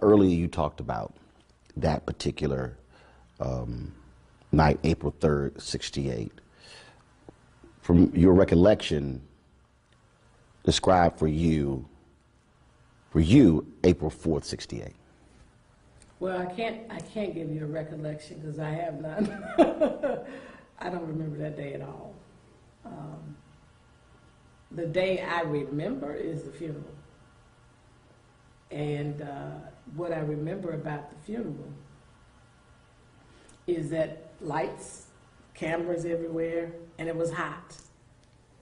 Earlier you talked about that particular night, April 3rd, 68. From your recollection, describe for you, April 4th, 68. Well, I can't give you a recollection because I have none. I don't remember that day at all. The day I remember is the funeral. And what I remember about the funeral is that lights, cameras everywhere, and it was hot.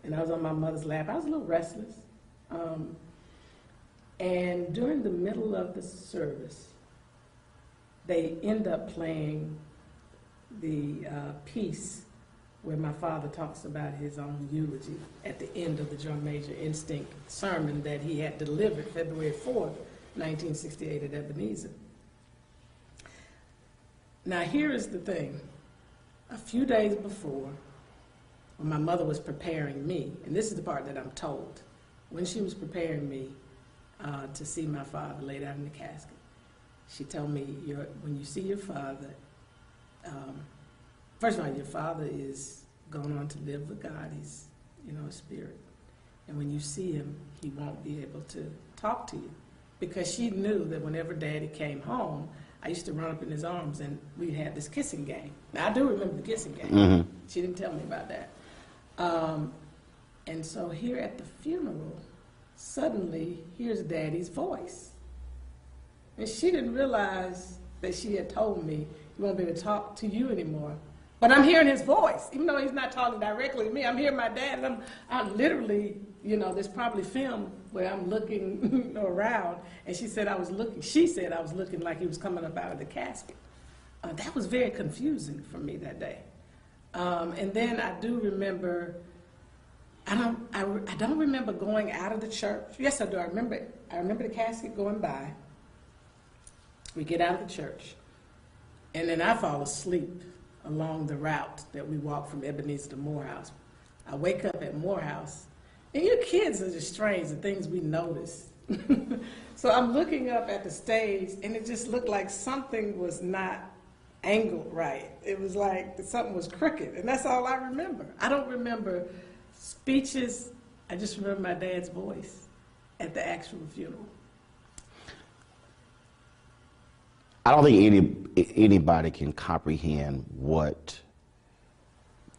And I was on my mother's lap. I was a little restless. And during the middle of the service, they end up playing the piece where my father talks about his own eulogy at the end of the Drum Major Instinct sermon that he had delivered February 4th, 1968 at Ebenezer. Now here is the thing. A few days before, when my mother was preparing me, and this is the part that I'm told, when she was preparing me to see my father laid out in the casket, she told me, when you see your father, first of all, your father is going on to live with God. He's, a spirit. And when you see him, he won't be able to talk to you. Because she knew that whenever Daddy came home, I used to run up in his arms and we had this kissing game. Now, I do remember the kissing game. Mm-hmm. She didn't tell me about that. And so here at the funeral, suddenly, here's Daddy's voice. And she didn't realize that she had told me, he won't be able to talk to you anymore. But I'm hearing his voice. Even though he's not talking directly to me, I'm hearing my dad, and I'm literally, there's probably film where I'm looking around, and she said I was looking like he was coming up out of the casket. That was very confusing for me that day. And then I do remember, I don't remember going out of the church. Yes, I do. I remember the casket going by. We get out of the church, and then I fall asleep along the route that we walk from Ebenezer to Morehouse. I wake up at Morehouse, and you kids are just strange, the things we notice. So I'm looking up at the stage, and it just looked like something was not angled right. It was like something was crooked, and that's all I remember. I don't remember speeches. I just remember my dad's voice at the actual funeral. I don't think anybody can comprehend what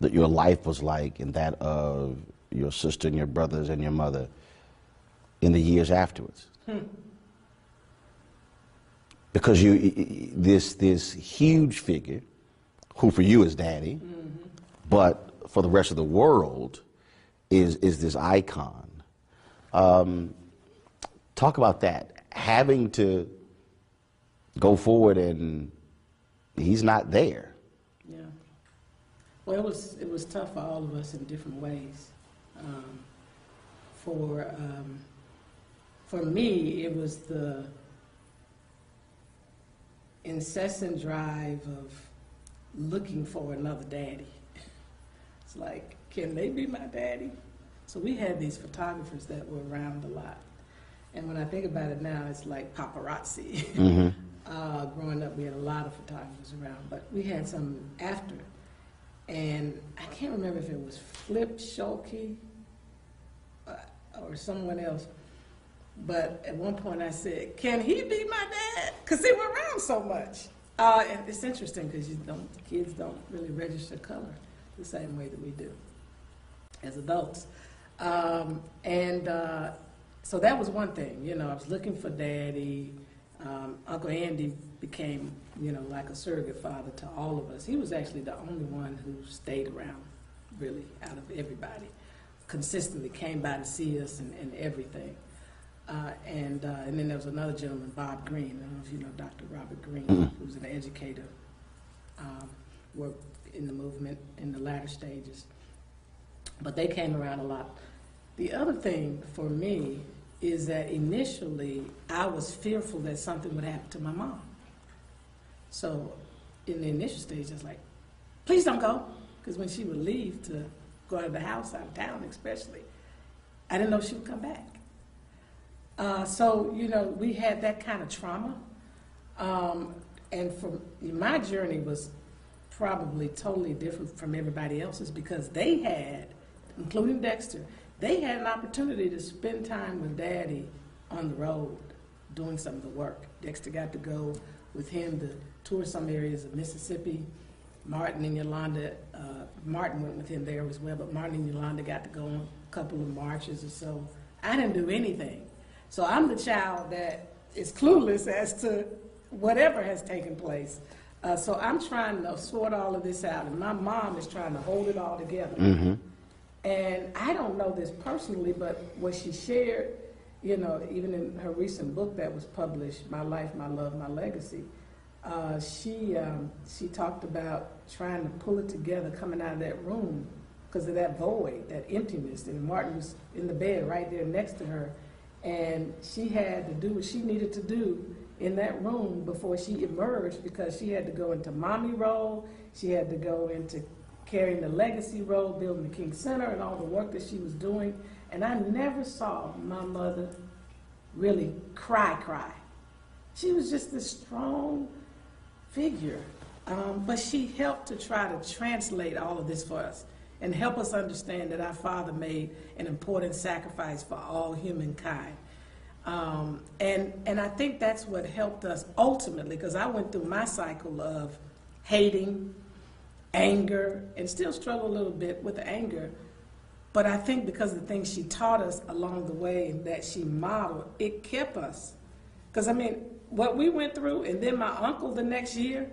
your life was like and that of your sister and your brothers and your mother in the years afterwards. Because this huge figure, who for you is Daddy, mm-hmm. but for the rest of the world is this icon. Talk about that, having to go forward and he's not there. Yeah. Well, it was tough for all of us in different ways. For me, it was the incessant drive of looking for another daddy. It's like, can they be my daddy? So we had these photographers that were around a lot. And when I think about it now, it's like paparazzi. Mm-hmm. Growing up, we had a lot of photographers around, but we had some after. And I can't remember if it was Flip Schulke or someone else. But at one point I said, can he be my dad? Because they were around so much. And it's interesting because kids don't really register color the same way that we do as adults. So that was one thing, I was looking for Daddy. Uncle Andy became, like a surrogate father to all of us. He was actually the only one who stayed around, really, out of everybody. Consistently came by to see us and everything. And then there was another gentleman, Bob Green. I don't know if you know Dr. Robert Green, mm-hmm. who's an educator, worked in the movement in the latter stages. But they came around a lot. The other thing for me is that initially I was fearful that something would happen to my mom. So in the initial stage, I was like, please don't go. Because when she would leave to go out of the house, out of town especially, I didn't know she would come back. So, you know, we had that kind of trauma. And my journey was probably totally different from everybody else's because they had, including Dexter, they had an opportunity to spend time with Daddy on the road doing some of the work. Dexter got to go with him to tour some areas of Mississippi. Martin and Yolanda, Martin went with him there as well, but Martin and Yolanda got to go on a couple of marches or so. I didn't do anything. So I'm the child that is clueless as to whatever has taken place. So I'm trying to sort all of this out, and my mom is trying to hold it all together. Mm-hmm. And I don't know this personally, but what she shared, you know, even in her recent book that was published, My Life, My Love, My Legacy, she talked about trying to pull it together coming out of that room because of that void, that emptiness. And Martin was in the bed right there next to her, and she had to do what she needed to do in that room before she emerged because she had to go into mommy role, she had to go into carrying the legacy role, building the King Center and all the work that she was doing. And I never saw my mother really cry. She was just this strong figure. But she helped to try to translate all of this for us and help us understand that our Father made an important sacrifice for all humankind. And I think that's what helped us ultimately, because I went through my cycle of hating, anger, and still struggle a little bit with the anger. But I think because of the things she taught us along the way and that she modeled, it kept us. Because, I mean, what we went through, and then my uncle the next year,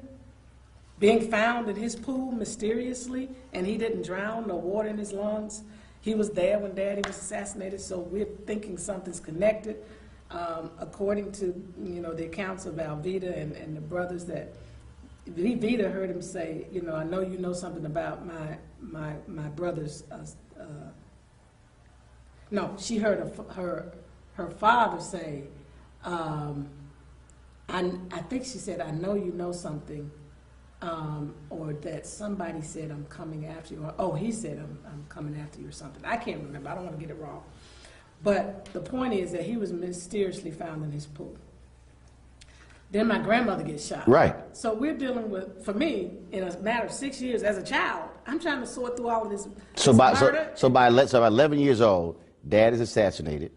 being found in his pool mysteriously, and he didn't drown, no water in his lungs. He was there when Daddy was assassinated, so we're thinking something's connected. According to, you know, the accounts of Alvita and the brothers, that Vita heard him say, you know, I know you know something about my brother's. No, she heard her father say, I think she said, I know you know something, or that somebody said, I'm coming after you, or, oh, he said, I'm coming after you or something. I can't remember, I don't want to get it wrong. But the point is that he was mysteriously found in his pool. Then my grandmother gets shot. Right. So we're dealing with, for me, in a matter of 6 years as a child, I'm trying to sort through all of this. So by 11 years old, Dad is assassinated.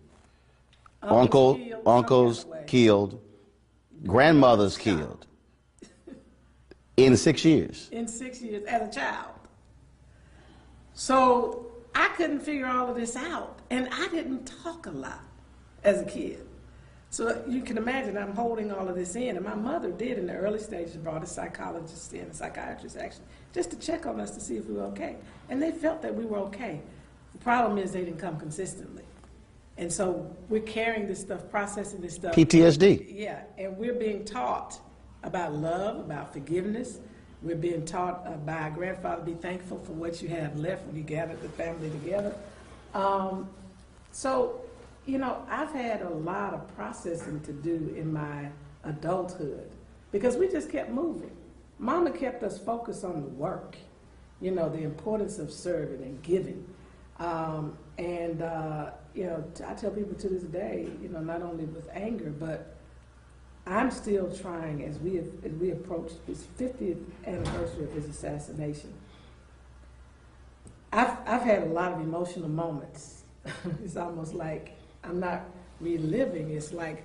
Uncle's killed. Grandmother's killed. In 6 years. In 6 years as a child. So I couldn't figure all of this out. And I didn't talk a lot as a kid. So you can imagine I'm holding all of this in. And my mother did in the early stages brought a psychologist in, a psychiatrist actually, just to check on us to see if we were okay. And they felt that we were okay. The problem is they didn't come consistently. And so we're carrying this stuff, processing this stuff. PTSD. Yeah, and we're being taught about love, about forgiveness. We're being taught by our grandfather, be thankful for what you have left when you gathered the family together. So, you know, I've had a lot of processing to do in my adulthood because we just kept moving. Mama kept us focused on the work, you know, the importance of serving and giving. You know, I tell people to this day, you know, not only with anger, but I'm still trying as we approach his 50th anniversary of his assassination. I've had a lot of emotional moments. It's almost like I'm not reliving. It's like,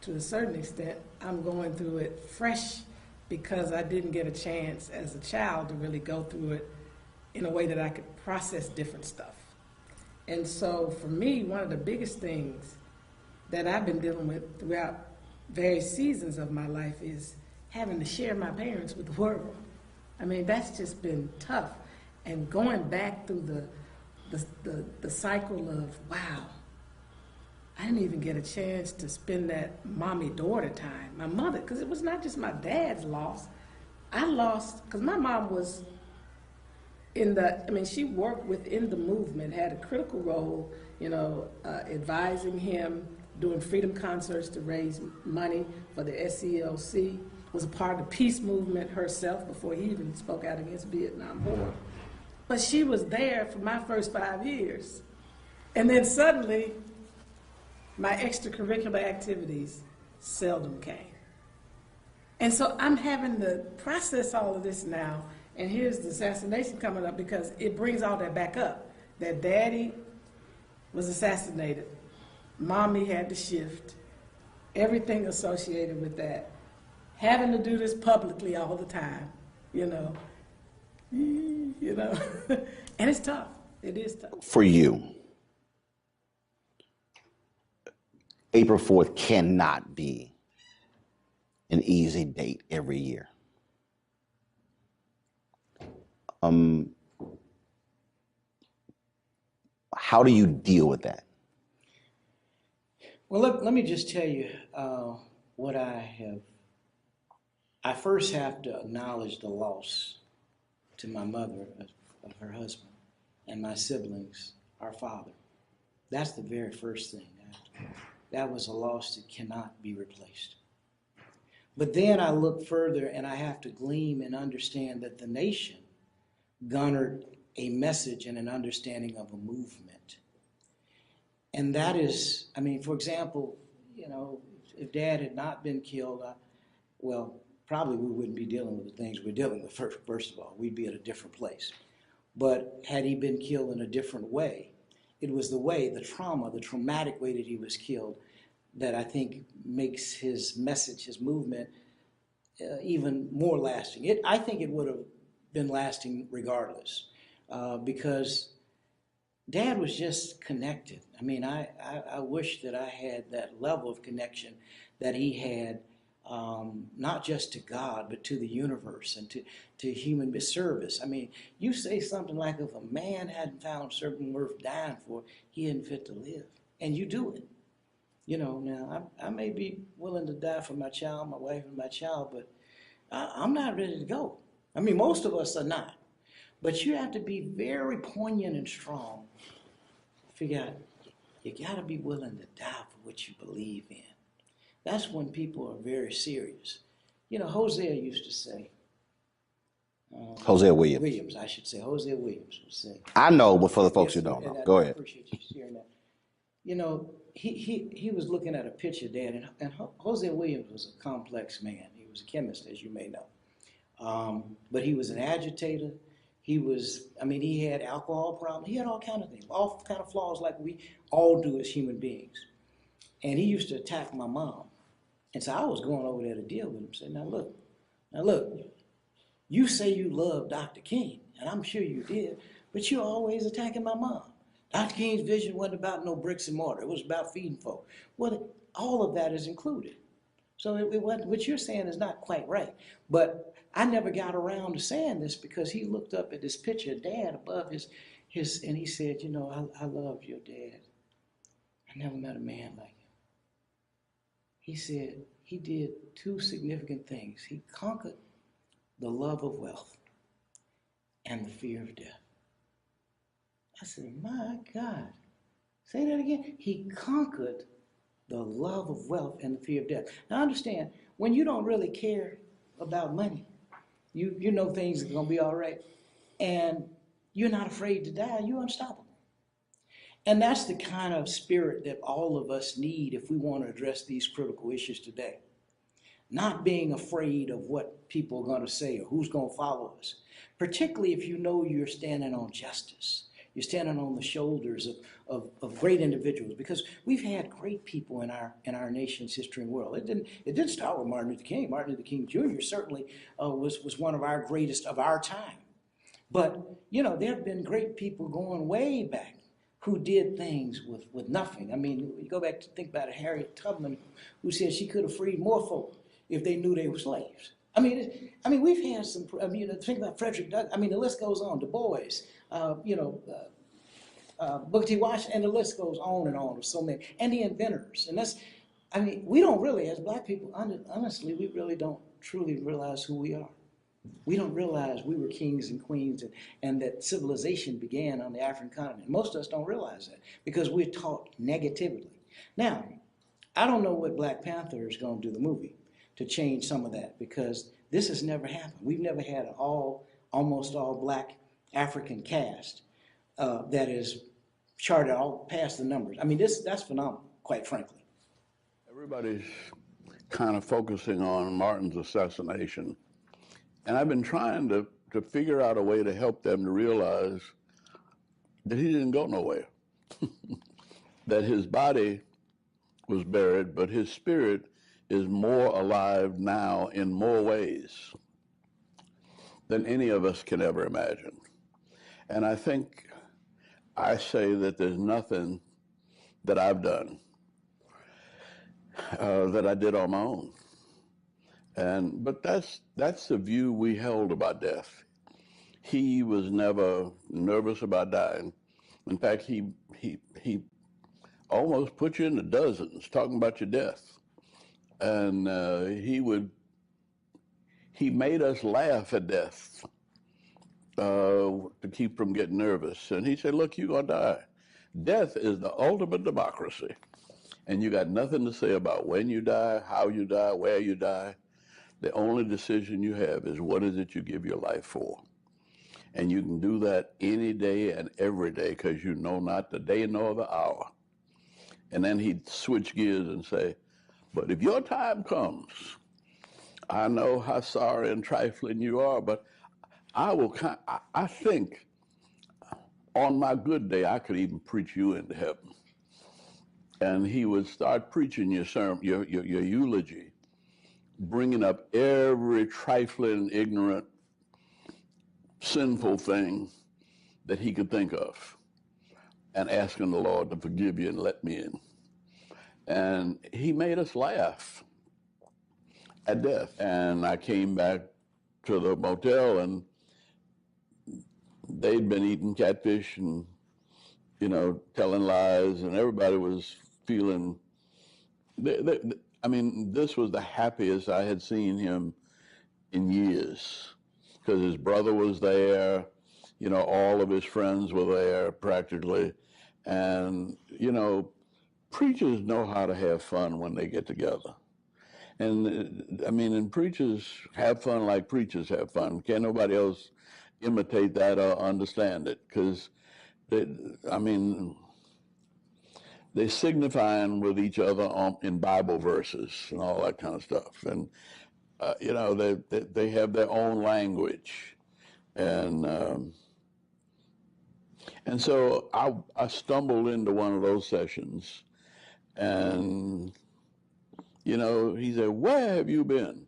to a certain extent, I'm going through it fresh because I didn't get a chance as a child to really go through it in a way that I could process different stuff. And so for me, one of the biggest things that I've been dealing with throughout various seasons of my life is having to share my parents with the world. I mean, that's just been tough. And going back through the cycle of, wow, I didn't even get a chance to spend that mommy-daughter time. My mother, because it was not just my dad's loss. I lost, because my mom was she worked within the movement, had a critical role, you know, advising him, doing freedom concerts to raise money for the SCLC. was a part of the peace movement herself before he even spoke out against Vietnam War. But she was there for my first 5 years. And then suddenly, my extracurricular activities seldom came. And so I'm having to process all of this now, and here's the assassination coming up because it brings all that back up. That daddy was assassinated, mommy had to shift, everything associated with that. Having to do this publicly all the time, you know, and it's tough. It is tough. For you, April 4th cannot be an easy date every year. How do you deal with that? Well, let me just tell you what I have. I first have to acknowledge the loss to my mother of her husband and my siblings, our father. That's the very first thing. That was a loss that cannot be replaced. But then I look further and I have to glean and understand that the nation garnered a message and an understanding of a movement. And that is, I mean, for example, if Dad had not been killed, well, probably we wouldn't be dealing with the things we're dealing with, first of all. We'd be at a different place. But had he been killed in a different way, it was the trauma, the traumatic way that he was killed that I think makes his message, his movement, even more lasting. I think it would have been lasting regardless, because Dad was just connected. I mean, I wish that I had that level of connection that he had, not just to God, but to the universe and to human service. I mean, you say something like, if a man hadn't found something worth dying for, he isn't fit to live. And you do it. Now I may be willing to die for my child, my wife and my child, but I'm not ready to go. I mean, most of us are not. But you have to be very poignant and strong. Figure out, you got to be willing to die for what you believe in. That's when people are very serious. Hosea used to say. Hosea Williams. Williams, I should say. Hosea Williams would say. I know, but for the folks who don't know, go ahead. I appreciate you sharing that. He was looking at a picture, Dad, and Hosea Williams was a complex man. He was a chemist, as you may know. But he was an agitator. He had alcohol problems. He had all kind of things, all kind of flaws like we all do as human beings. And he used to attack my mom. And so I was going over there to deal with him. Say, now look, you say you love Dr. King, and I'm sure you did, but you're always attacking my mom. Dr. King's vision wasn't about no bricks and mortar. It was about feeding folk. Well, all of that is included. So what you're saying is not quite right. But I never got around to saying this because he looked up at this picture of Dad above his and he said, I love your dad. I never met a man like him. He said he did two significant things. He conquered the love of wealth and the fear of death. I said, my God. Say that again. He conquered the love of wealth and the fear of death. Now understand, when you don't really care about money, you know things are going to be all right, and you're not afraid to die, you're unstoppable. And that's the kind of spirit that all of us need if we want to address these critical issues today. Not being afraid of what people are going to say or who's going to follow us, particularly if you know you're standing on justice. You're standing on the shoulders of great individuals, because we've had great people in our nation's history and world. It didn't start with Martin Luther King. Martin Luther King Jr. certainly was one of our greatest of our time. But there have been great people going way back who did things with nothing. I mean, you go back to think about it, Harriet Tubman, who said she could have freed more folk if they knew they were slaves. I mean, we've had some. Think about Frederick Douglass. I mean, the list goes on. Du Bois, Booker T. Washington, and the list goes on and on. There's so many, and the inventors. And that's. I mean, we don't really, as Black people, honestly, we really don't truly realize who we are. We don't realize we were kings and queens, and that civilization began on the African continent. Most of us don't realize that because we're taught negatively. Now, I don't know what Black Panther is going to do, the movie. to change some of that, because this has never happened. We've never had an almost all black African cast that is charted all past the numbers. I mean, that's phenomenal, quite frankly. Everybody's kind of focusing on Martin's assassination, and I've been trying to figure out a way to help them to realize that he didn't go nowhere, that his body was buried, but his spirit is more alive now in more ways than any of us can ever imagine. And I think I say that there's nothing that I've done that I did on my own. But that's the view we held about death. He was never nervous about dying. In fact, he almost put you in the dozens talking about your death. And he made us laugh at death to keep from getting nervous. And he said, look, you're going to die. Death is the ultimate democracy. And you got nothing to say about when you die, how you die, where you die. The only decision you have is what is it you give your life for. And you can do that any day and every day, because you know not the day nor the hour. And then he'd switch gears and say, but if your time comes, I know how sorry and trifling you are, but I think on my good day, I could even preach you into heaven. And he would start preaching your sermon, your eulogy, bringing up every trifling, ignorant, sinful thing that he could think of, and asking the Lord to forgive you and let me in. And he made us laugh at death. And I came back to the motel, and they'd been eating catfish and, telling lies, and everybody was feeling, I mean, this was the happiest I had seen him in years, because his brother was there, all of his friends were there practically. And, preachers know how to have fun when they get together. And and preachers have fun like preachers have fun. Can't nobody else imitate that or understand it, because they signifying with each other in Bible verses and all that kind of stuff. And, they have their own language. And so I stumbled into one of those sessions, and, he said, where have you been?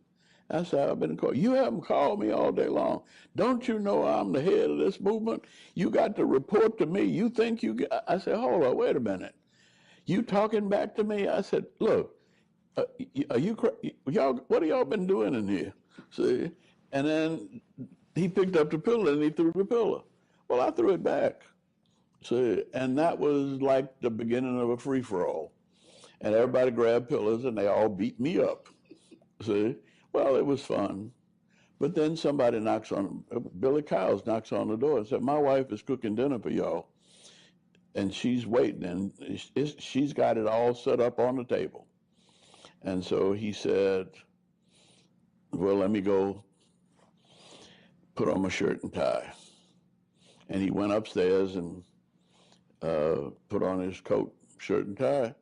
I said, I've been called. You haven't called me all day long. Don't you know I'm the head of this movement? You got to report to me. You think you got... I said, hold on, wait a minute. You talking back to me? I said, look, y'all, what have y'all been doing in here? See? And then he picked up the pillow and he threw the pillow. Well, I threw it back. See? And that was like the beginning of a free-for-all. And everybody grabbed pillows and they all beat me up. See? Well, it was fun. But then somebody Billy Kyles knocks on the door and said, my wife is cooking dinner for y'all. And she's waiting, and she's got it all set up on the table. And so he said, well, let me go put on my shirt and tie. And he went upstairs and put on his coat, shirt, and tie.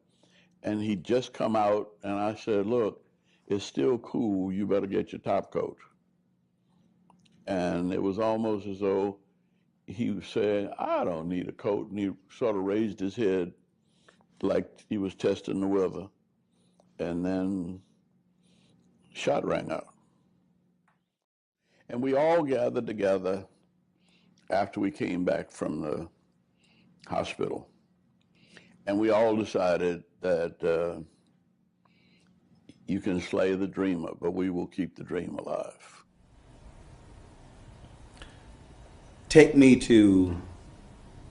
And he'd just come out, and I said, look, it's still cool. You better get your top coat. And it was almost as though he was saying, I don't need a coat. And he sort of raised his head like he was testing the weather. And then shot rang out. And we all gathered together after we came back from the hospital. And we all decided that you can slay the dreamer, but we will keep the dream alive. Take me to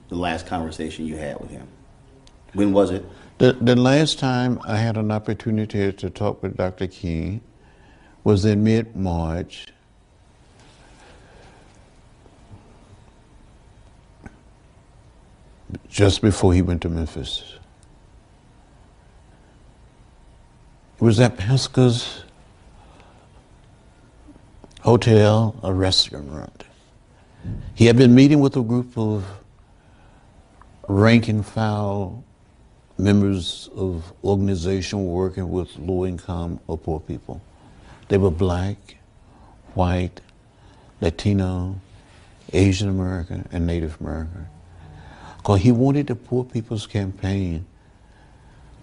the last conversation you had with him. When was it? The last time I had an opportunity to talk with Dr. King was in mid-March. Just before he went to Memphis. It was at Pasca's hotel, a restaurant. He had been meeting with a group of rank and file members of organization working with low income or poor people. They were black, white, Latino, Asian American, and Native American. Because he wanted the Poor People's Campaign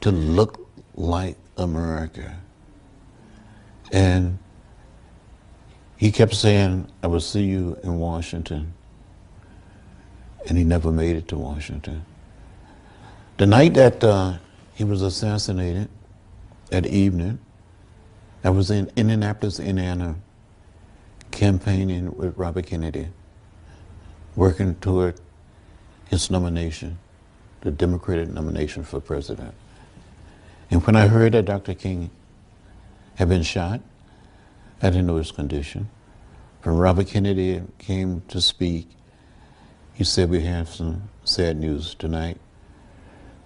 to look like America. And he kept saying, I will see you in Washington. And he never made it to Washington. The night that he was assassinated, that evening, I was in Indianapolis, Indiana, campaigning with Robert Kennedy, working toward his nomination, the Democratic nomination for president. And when I heard that Dr. King had been shot, I didn't know his condition. When Robert Kennedy came to speak, he said, we have some sad news tonight,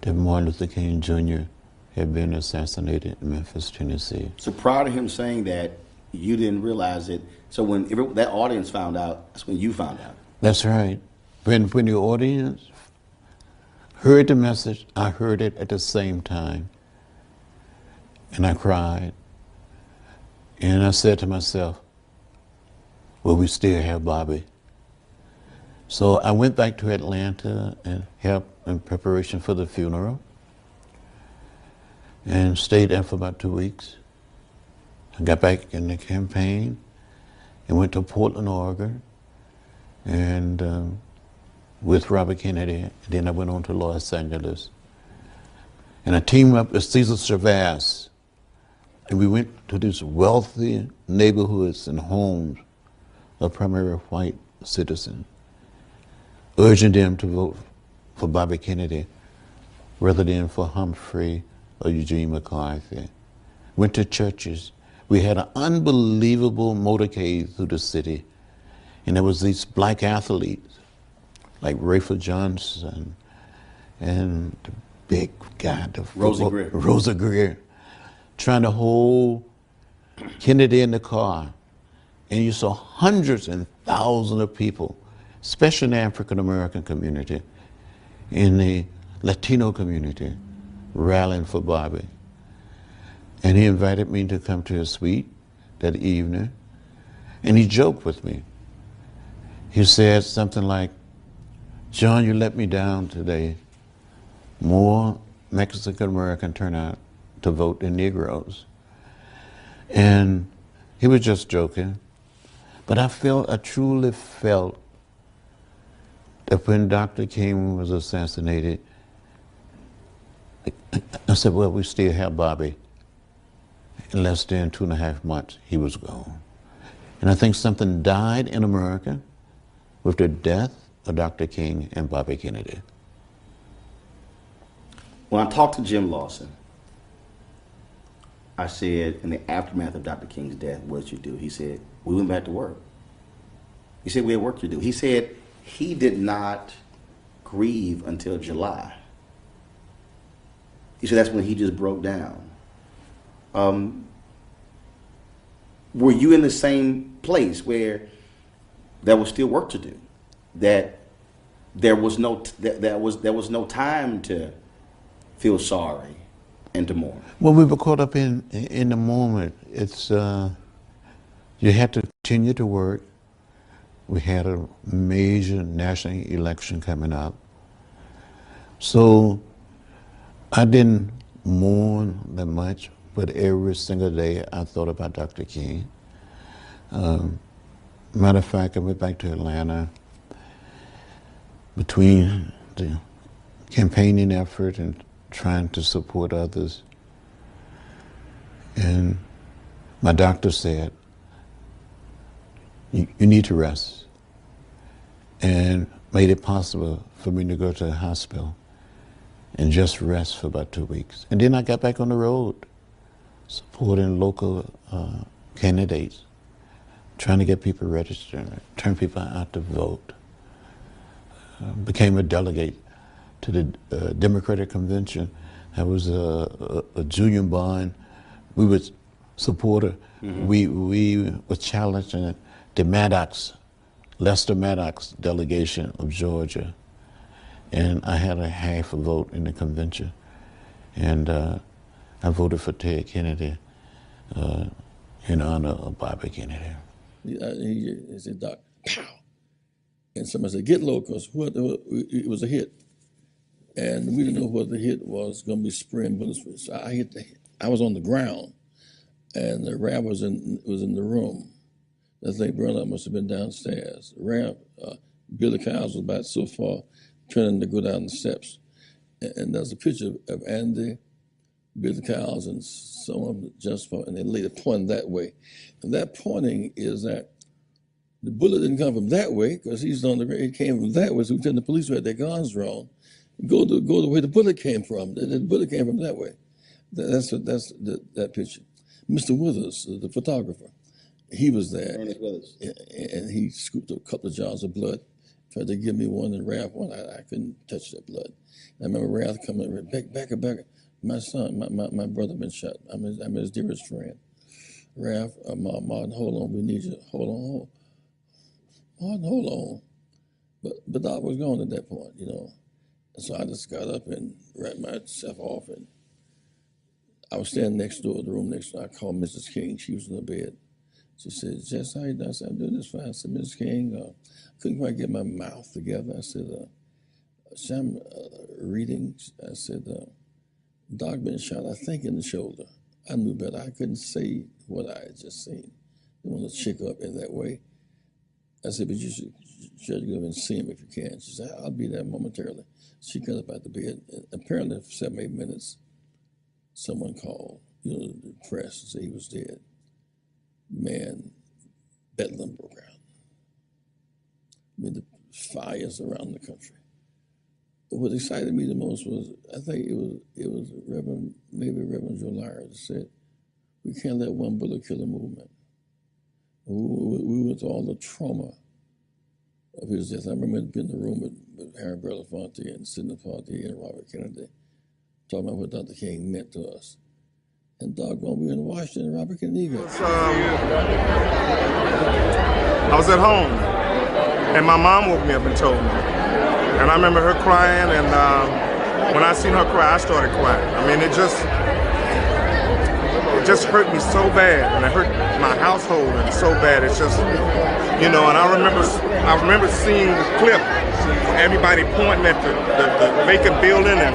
that Martin Luther King Jr. had been assassinated in Memphis, Tennessee. So prior to him saying that, you didn't realize it. So when that audience found out, that's when you found out. That's right. When the audience heard the message, I heard it at the same time. And I cried. And I said to myself, will we still have Bobby? So I went back to Atlanta and helped in preparation for the funeral and stayed there for about 2 weeks. I got back in the campaign and went to Portland, Oregon, and with Robert Kennedy. And then I went on to Los Angeles. And I teamed up with Cesar Chavez, and we went to these wealthy neighborhoods and homes of primarily white citizens, urging them to vote for Bobby Kennedy rather than for Humphrey or Eugene McCarthy. Went to churches. We had an unbelievable motorcade through the city, and there was these black athletes like Rayford Johnson and the big guy, Rosa Greer, trying to hold Kennedy in the car. And you saw hundreds and thousands of people, especially in the African American community, in the Latino community, rallying for Bobby. And he invited me to come to his suite that evening, and he joked with me. He said something like, John, you let me down today. More Mexican American turn out to vote than Negroes. And he was just joking. But I truly felt that when Dr. King was assassinated, I said, well, we still have Bobby. In less than 2.5 months, he was gone. And I think something died in America with the death of Dr. King and Bobby Kennedy. When I talked to Jim Lawson, I said, in the aftermath of Dr. King's death, what did you do? He said, we went back to work. He said, we had work to do. He said he did not grieve until July. He said that's when he just broke down. Were you in the same place where there was still work to do? That there was no time to feel sorry and to mourn? Well, we were caught up in the moment. It's you had to continue to work. We had a major national election coming up, so I didn't mourn that much. But every single day I thought about Dr. King. Matter of fact, I went back to Atlanta between the campaigning effort and trying to support others. And my doctor said, you need to rest. And made it possible for me to go to the hospital and just rest for about 2 weeks. And then I got back on the road, supporting local candidates, trying to get people registered, turn people out to vote. Became a delegate to the Democratic Convention. I was a junior bond. We would support we were challenging the Lester Maddox delegation of Georgia, and I had a half a vote in the convention, and I voted for Ted Kennedy in honor of Bobby Kennedy. He said, "Doc, pow!" And somebody said, "Get low, because it was a hit." And we didn't know what the hit was going to be, spraying bullets. So I was on the ground, and the Rav was in the room. I think Bernard must have been downstairs. Rav, Billy Kyles was about so far, turning to go down the steps. And there's a picture of Andy, Billy Kyles, and someone just for, and they later pointing that way. And that pointing is that the bullet didn't come from that way, because he's on the ground. It came from that way. So we tell the police who had their guns drawn, go the way the bullet came from. The bullet came from that way. That's that picture. Mr. Withers, the photographer, he was there. Ernest Withers. And he scooped a couple of jars of blood, tried to give me one and Ralph one. I couldn't touch that blood. I remember Ralph coming, back. My son, my brother been shot. I'm his dearest friend. Ralph, Martin, hold on, we need you. Hold on. Martin, hold on. But Doc was gone at that point, you know. And so I just got up and wrapped myself off, and I was standing next door, the room next door. I called Mrs. King. She was in the bed. She said, "Jess, how you doing?" I said, "I'm doing this fine." I said, "Mrs. King, couldn't quite get my mouth together." I said, "I'm reading." I said, "Doc been shot, I think, in the shoulder." I knew better. I couldn't say what I had just seen. They want to check up in that way. I said, "But you should go and see him if you can." She said, "I'll be there momentarily." She got up out the bed. And apparently, for 7-8 minutes, someone called, the press, and said he was dead. Man, bedlam broke out. I mean, the fires around the country. But what excited me the most was, I think it was Reverend Joe Lyre that said, "We can't let one bullet kill a movement." We went through all the trauma of his death. I remember being in the room with Harry Belafonte and Sidney Poitier and Robert Kennedy, talking about what Dr. King meant to us. And doggone, we were in Washington, Robert Kennedy. I was at home, and my mom woke me up and told me. And I remember her crying, and when I seen her cry, I started crying. I mean, it just hurt me so bad, and it hurt my household and so bad. It's just, and I remember seeing the clip, everybody pointing at the vacant building, and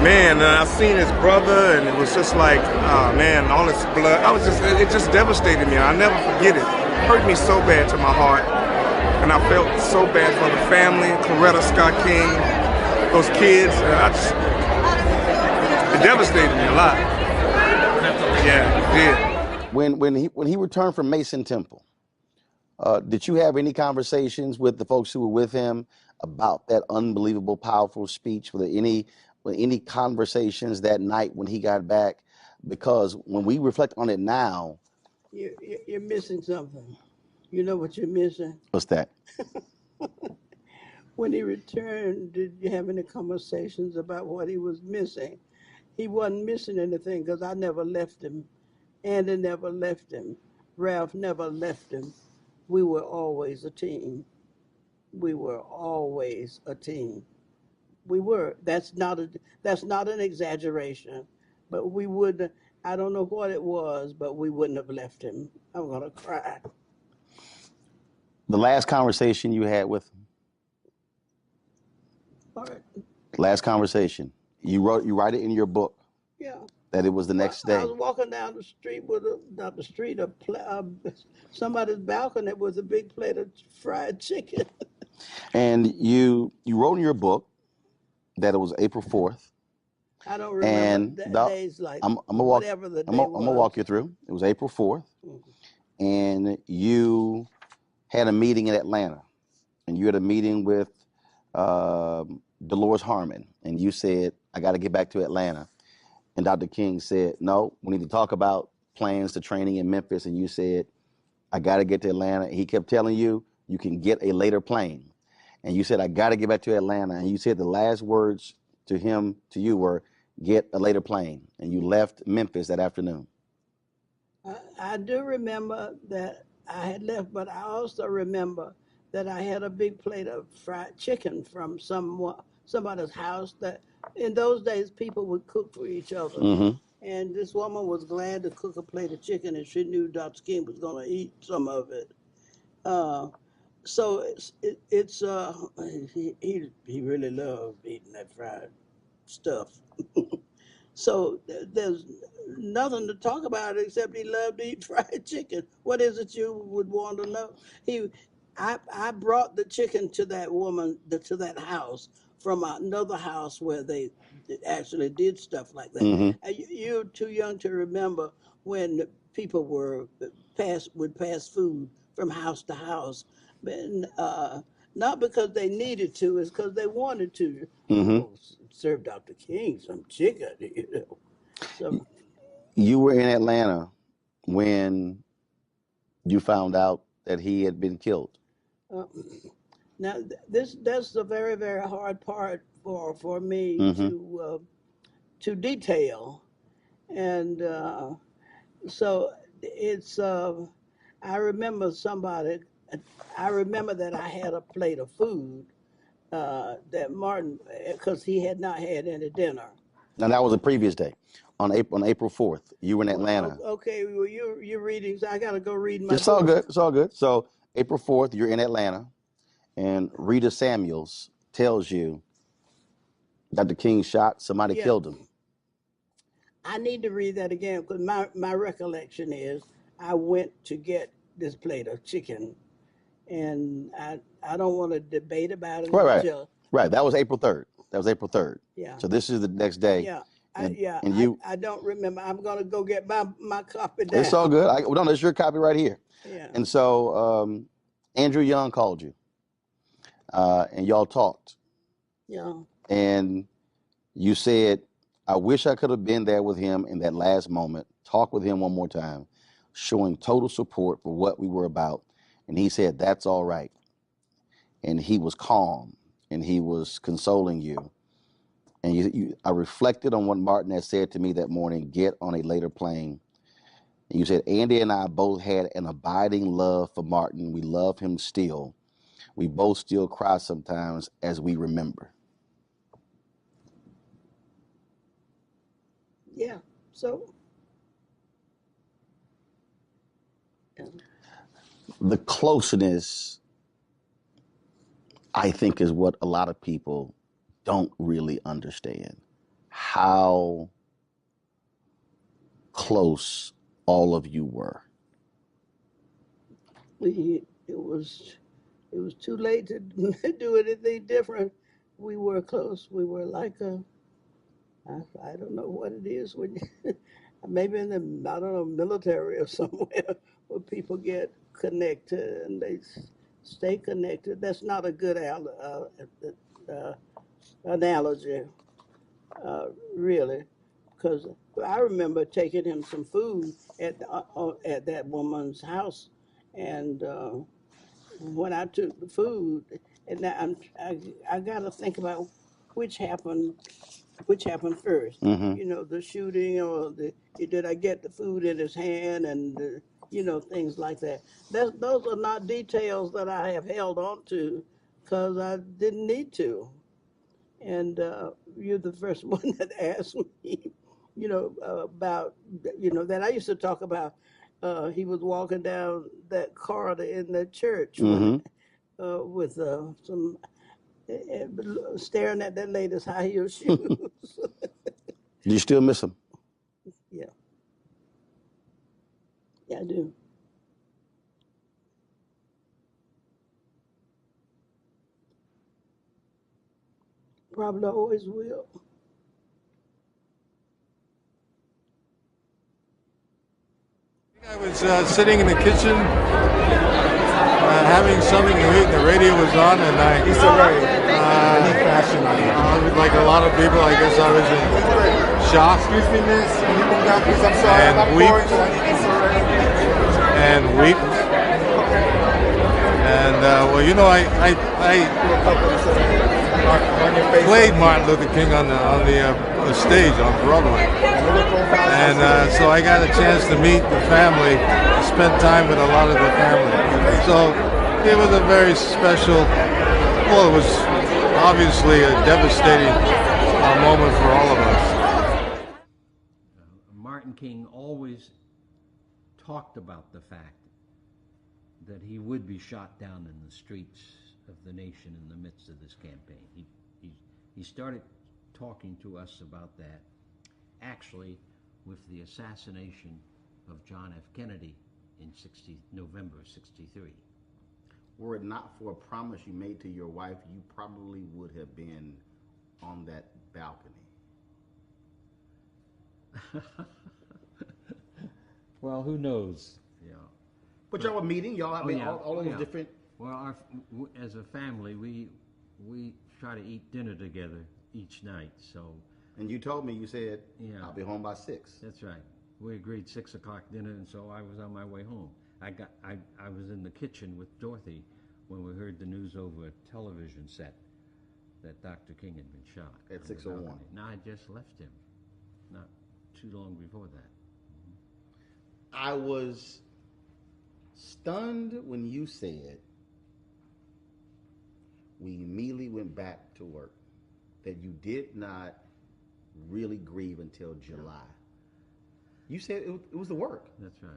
man, I seen his brother, and it was just like, man, all this blood. It just devastated me. I'll never forget it. It hurt me so bad to my heart, and I felt so bad for the family, Coretta Scott King, those kids. It devastated me a lot. Yeah, it did. When he returned from Mason Temple, did you have any conversations with the folks who were with him about that unbelievable, powerful speech? Were there any conversations that night when he got back? Because when we reflect on it now, you're missing something. You know what you're missing? What's that? When he returned, did you have any conversations about what he was missing? He wasn't missing anything, because I never left him. Andy never left him. Ralph never left him. We were always a team. We were always a team. We were. That's not an exaggeration. But we would. I don't know what it was, but we wouldn't have left him. I'm gonna cry. The last conversation you had with him. All right. Last conversation. You write it in your book. Yeah. That it was the next day. I was walking down the street with somebody's balcony with a big plate of fried chicken. And you wrote in your book that it was April 4th. I don't remember days like whatever the day was. I'm gonna walk you through. It was April 4th, and you had a meeting in Atlanta, and you had a meeting with Dolores Harmon, and you said, "I got to get back to Atlanta." And Dr. King said, "No, we need to talk about plans to training in Memphis." And you said, "I got to get to Atlanta." He kept telling you, "You can get a later plane." And you said, "I got to get back to Atlanta." And you said the last words to you were, "Get a later plane." And you left Memphis that afternoon. I do remember that I had left, but I also remember that I had a big plate of fried chicken from somebody's house. That in those days people would cook for each other, Mm-hmm. and this woman was glad to cook a plate of chicken, and she knew Dr. King was going to eat some of it. Uh, so he really loved eating that fried stuff. So there's nothing to talk about except he loved to eat fried chicken. What is it you would want to know? He, I brought the chicken to that woman, to that house from another house where they actually did stuff like that. Mm-hmm. You're too young to remember when people would pass food from house to house, and, not because they needed to, it's because they wanted to. Mm-hmm. Oh, serve Dr. King some chicken, So, You were in Atlanta when you found out that he had been killed. uh, now that's the very, very hard part for me Mm-hmm. to detail, and so it's I remember somebody. I remember that I had a plate of food that Martin, because he had not had any dinner. Now that was a previous day, on April 4th. You were in Atlanta. Okay, well you're reading, so I gotta go read my It's all book. good. It's all good. So April 4th, you're in Atlanta, and Rita Samuels tells you Dr. King shot, somebody Yeah, killed him. I need to read that again because my recollection is I went to get this plate of chicken, and I don't want to debate about it Right, right, until right. That was April 3rd. That was April 3rd. yeah. So this is the next day, Yeah, and you. I don't remember. I'm gonna go get my copy It's all down. good. No, there's your copy right here. Yeah, And so Andrew Young called you, and y'all talked, yeah, and you said, "I wish I could have been there with him in that last moment. Talk with him one more time, showing total support for what we were about." And he said, "That's all right." And he was calm, and he was consoling you. And I reflected on what Martin had said to me that morning, "Get on a later plane." And you said, "Andy and I both had an abiding love for Martin. We love him still. We both still cry sometimes as we remember." yeah. So yeah. The closeness, I think, is what a lot of people don't really understand. How close all of you were. It was too late to do anything different. We were close. We were like I don't know what it is when you, maybe in the, I don't know, military or somewhere where people get connected and they stay connected. That's not a good analogy, really, because I remember taking him some food at that woman's house, and when I took the food, and I got to think about which happened which happened first. Mm-hmm. You know, the shooting or did I get the food in his hand and things like that. Those are not details that I have held on to because I didn't need to. And you're the first one that asked me, about that I used to talk about. He was walking down that corridor in the church Mm-hmm. with some staring at that lady's high heel shoes. Do you still miss him? Yeah, yeah, I do. Probably always will. I was sitting in the kitchen having something to eat, and the radio was on, and I was like a lot of people, I guess I was in shock. Excuse me, miss. Can you move down, please? I'm sorry. And I'm weep. bored, so I need this already. And weep. And well, you know, I played Martin Luther King on the stage on Broadway. And so I got a chance to meet the family, spend time with a lot of the family. So it was a very special, well, it was obviously a devastating moment for all of us. Martin King always talked about the fact that he would be shot down in the streets of the nation in the midst of this campaign. He started talking to us about that actually with the assassination of John F. Kennedy in November 63. Were it not for a promise you made to your wife, you probably would have been on that balcony. Well, who knows? Yeah. But y'all were meeting, y'all, all those different. Well, as a family, we try to eat dinner together each night. So. And you told me, you said, I'll be home by 6. That's right. We agreed 6 o'clock dinner, and so I was on my way home. I was in the kitchen with Dorothy when we heard the news over a television set that Dr. King had been shot. At 6:01. Now I just left him, not too long before that. I was stunned when you said we immediately went back to work, that you did not really grieve until July. You said it was the work. That's right.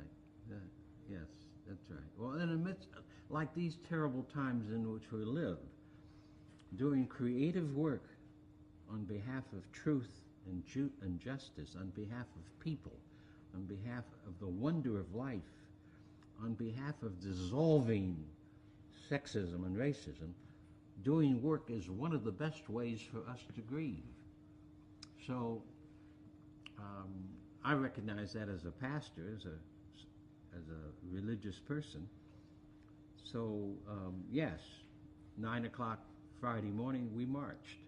Yes, that's right. Well, in the midst, like these terrible times in which we live, doing creative work on behalf of truth and justice, on behalf of people, on behalf of the wonder of life, on behalf of dissolving sexism and racism, doing work is one of the best ways for us to grieve. So I recognize that as a pastor, as a religious person. So yes, 9 o'clock Friday morning we marched,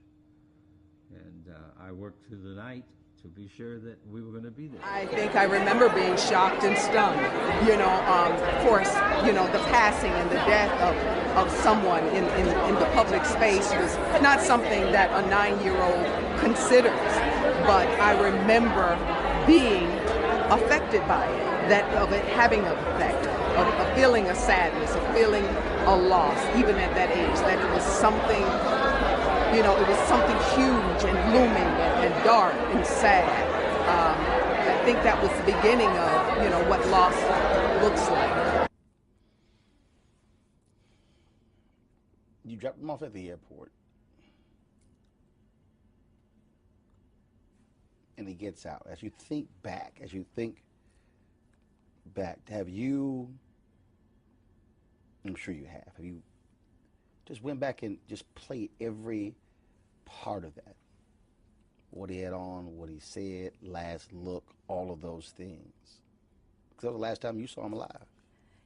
and I worked through the night to be sure that we were going to be there. I think I remember being shocked and stunned. Of course, the passing and the death of someone in the public space was not something that a 9-year-old considers. But I remember being affected by it, of it having an effect, of feeling a sadness, of feeling a loss, even at that age, that it was something, it was something huge and looming and dark and sad. I think that was the beginning of, what loss looks like. You dropped him off at the airport, and he gets out. As you think back, have you, I'm sure you have you just went back and just played every part of that? What he had on, what he said, last look, all of those things. Because that was the last time you saw him alive.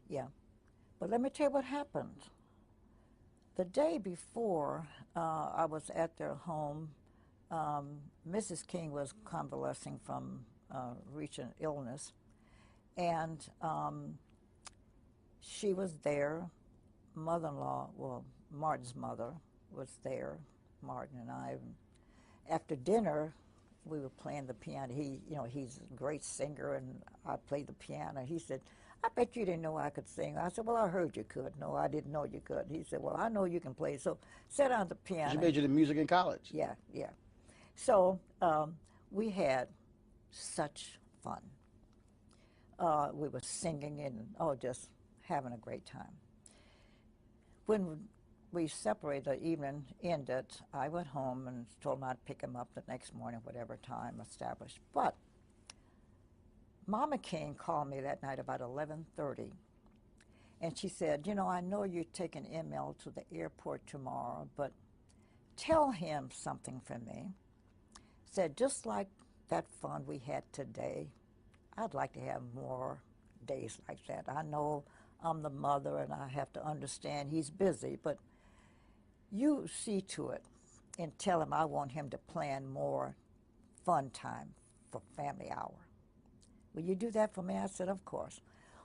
Yeah. But let me tell you what happened. The day before I was at their home, Mrs. King was convalescing from recent illness, and she was there. Mother-in-law, well, Martin's mother was there, Martin and I. After dinner, we were playing the piano. He's a great singer, and I played the piano. He said, "I bet you didn't know I could sing." I said, "Well, I heard you could." "No, I didn't know you could." He said, "Well, I know you can play." So sat down at the piano. You majored in music in college? Yeah. So we had such fun. We were singing and just having a great time. When we separated, the evening ended, I went home and told him I'd pick him up the next morning, whatever time established. But Mama King called me that night about 11:30, and she said, "I know you're taking Emil to the airport tomorrow, but tell him something for me." Said, "Just like that fun we had today, I'd like to have more days like that. I know I'm the mother and I have to understand he's busy, but you see to it and tell him I want him to plan more fun time for family hour. Will you do that for me?" I said, "Of course."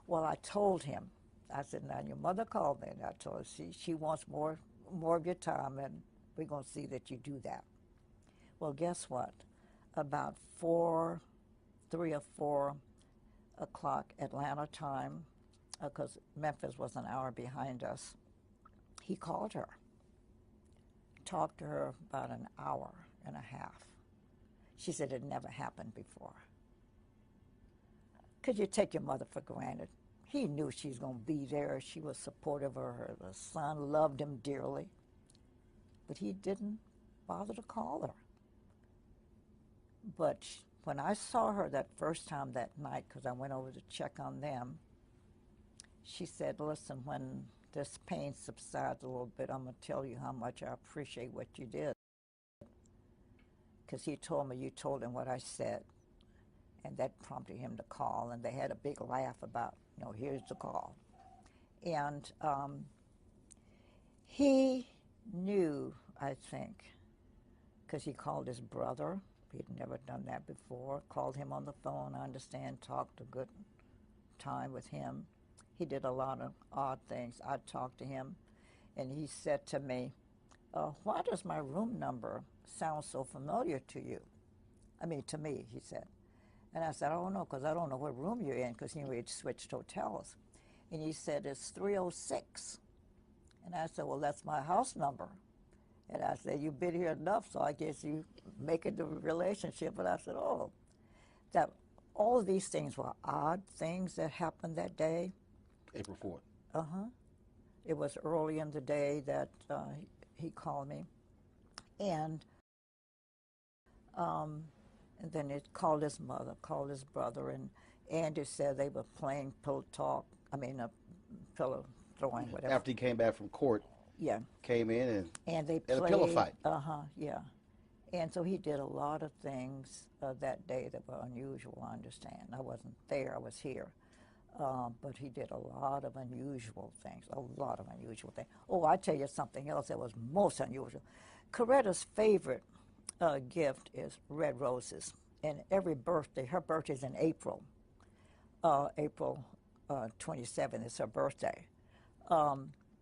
Well, I told him, I said, "Now your mother called me," and I told her she wants more of your time, and We're going to see that you do that. Well, guess what? About 3 or 4 o'clock Atlanta time, because Memphis was an hour behind us, he called her, talked to her about an hour and a half. She said it never happened before. Could you take your mother for granted? He knew she was going to be there. She was supportive of her. The son loved him dearly. But he didn't bother to call her. But when I saw her that first time that night, because I went over to check on them, she said, listen, when this pain subsides a little bit, I'm going to tell you how much I appreciate what you did. Because he told me you told him what I said. And that prompted him to call, and they had a big laugh about, here's the call. And he knew, I think, because he called his brother. He'd never done that before. Called him on the phone, I understand, talked a good time with him. He did a lot of odd things. I talked to him, and he said to me, why does my room number sound so familiar to you? I mean, to me, he said. And I said, I don't know, because I don't know what room you're in, because we had switched hotels. And he said, it's 306. And I said, well, that's my house number. And I said, you've been here enough, so I guess you make it the relationship. And I said, oh, that all of these things were odd things that happened that day. April 4th. Uh-huh. It was early in the day that he called me. And then it called his mother, called his brother, and Andy said they were playing pillow throwing, whatever. After he came back from court, yeah, came in and they had played a pillow fight. Yeah. And so he did a lot of things that day that were unusual, I understand. I wasn't there, I was here. But he did a lot of unusual things, Oh, I tell you something else that was most unusual. Coretta's favorite gift is red roses. And every birthday, her birthday's in April. April 27th is her birthday.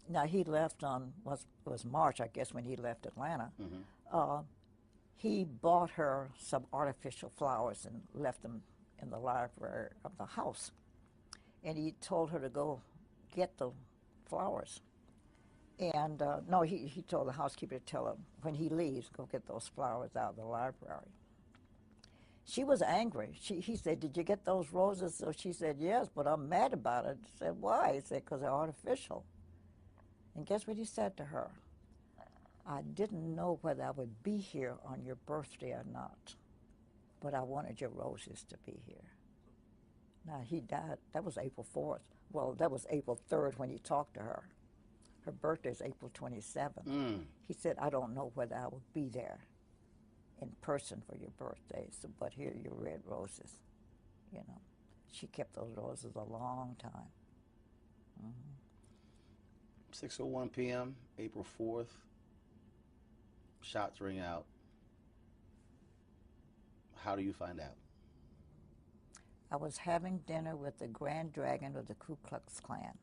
Now he left on, it was March, I guess, when he left Atlanta. Mm-hmm. He bought her some artificial flowers and left them in the library of the house. And he told her to go get the flowers. And no, he told the housekeeper to tell her, when he leaves, go get those flowers out of the library. She was angry. He said, did you get those roses? So she said, yes, but I'm mad about it. He said, why? He said, because they're artificial. And guess what he said to her? I didn't know whether I would be here on your birthday or not, but I wanted your roses to be here. Now, he died. That was April 4th. Well, that was April 3rd when he talked to her. Her birthday is April 27th. Mm. He said, I don't know whether I will be there in person for your birthday, so, but here are your red roses. She kept those roses a long time. Mm-hmm. 6:01 p.m., April 4th. Shots ring out. How do you find out? I was having dinner with the Grand Dragon of the Ku Klux Klan.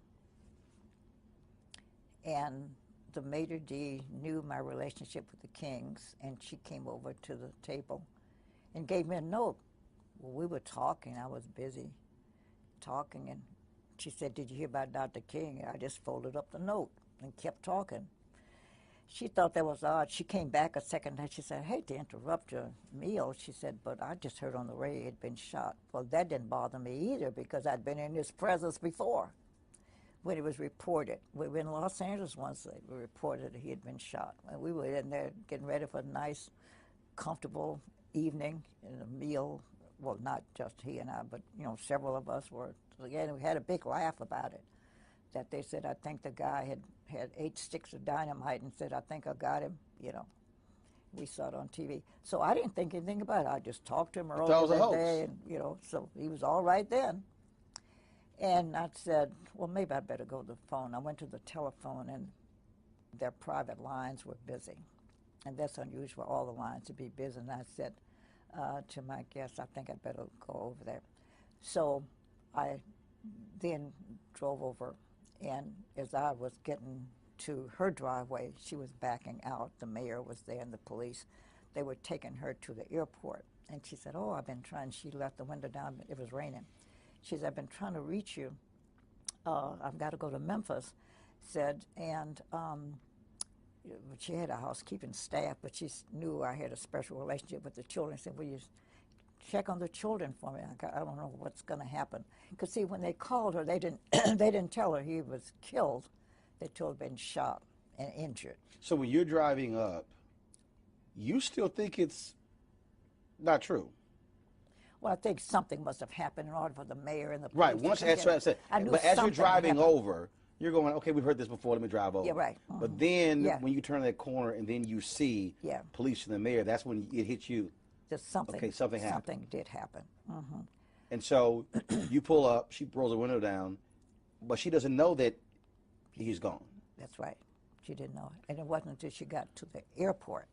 And the maitre d' knew my relationship with the Kings, and she came over to the table and gave me a note. Well, we were talking. I was busy talking, and she said, did you hear about Dr. King? And I just folded up the note and kept talking. She thought that was odd. She came back a second time. She said, I hate to interrupt your meal. She said, but I just heard on the radio he had been shot. Well, that didn't bother me either because I'd been in his presence before when it was reported. We were in Los Angeles once. They reported that he had been shot. And we were in there getting ready for a nice, comfortable evening and a meal. Well, not just he and I, but, several of us were. Again, we had a big laugh about it. That they said, I think the guy had 8 sticks of dynamite and said, I think I got him, We saw it on TV. So I didn't think anything about it. I just talked to him earlier that day, and, so he was all right then. And I said, well, maybe I'd better go to the phone. I went to the telephone, and their private lines were busy. And that's unusual, all the lines to be busy. And I said to my guest, I think I'd better go over there. So I then drove over. And as I was getting to her driveway. She was backing out. The mayor was there and the police. They were taking her to the airport. And she said, oh, I've been trying. She left the window down. It was raining. She said, I've been trying to reach you. I've got to go to Memphis. Said, and she had a housekeeping staff, but she knew I had a special relationship with the children. Said, will you check on the children for me? I don't know what's going to happen. Because see, when they called her, they didn't they didn't tell her he was killed. They told her he'd been shot and injured. So when you're driving up, you still think it's not true? Well, I think something must have happened in order for the mayor and the police. Right. Once, that's what I said. I knew but as you're something driving happened. over, you're going, okay, we've heard this before. Let me drive over. Yeah, right. But then Yeah. when you turn that corner and then you see Yeah. police and the mayor, that's when it hits you. Just something. Okay, something happened. Something did happen. Mm-hmm. And so you pull up. She rolls the window down, but she doesn't know that he's gone. That's right. She didn't know it. And it wasn't until she got to the airport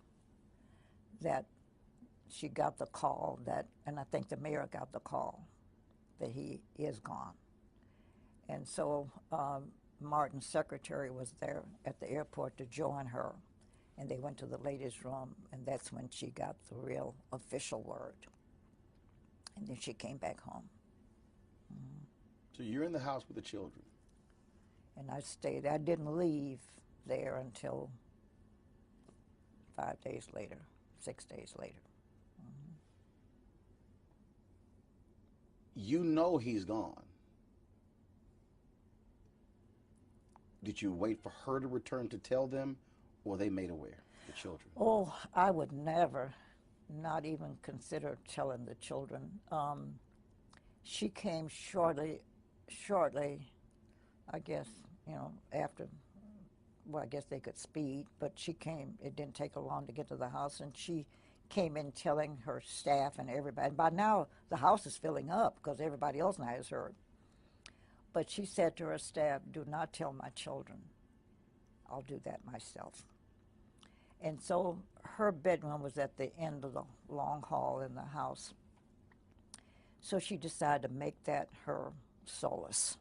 that she got the call that, and I think the mayor got the call that he is gone. And so Martin's secretary was there at the airport to join her, and they went to the ladies' room, and that's when she got the real official word. And then she came back home. Mm-hmm. So you're in the house with the children. And I stayed. I didn't leave there until 5 days later, 6 days later. Mm-hmm. You know he's gone. Did you wait for her to return to tell them, or they made aware, the children? Oh, I would never, not even consider telling the children. She came shortly, I guess, after, well, I guess they could speed, but she came, it didn't take her long to get to the house, and she came in telling her staff and everybody. And by now, the house is filling up because everybody else now has heard. But she said to her staff, do not tell my children. I'll do that myself. And so her bedroom was at the end of the long hall in the house. So she decided to make that her solace.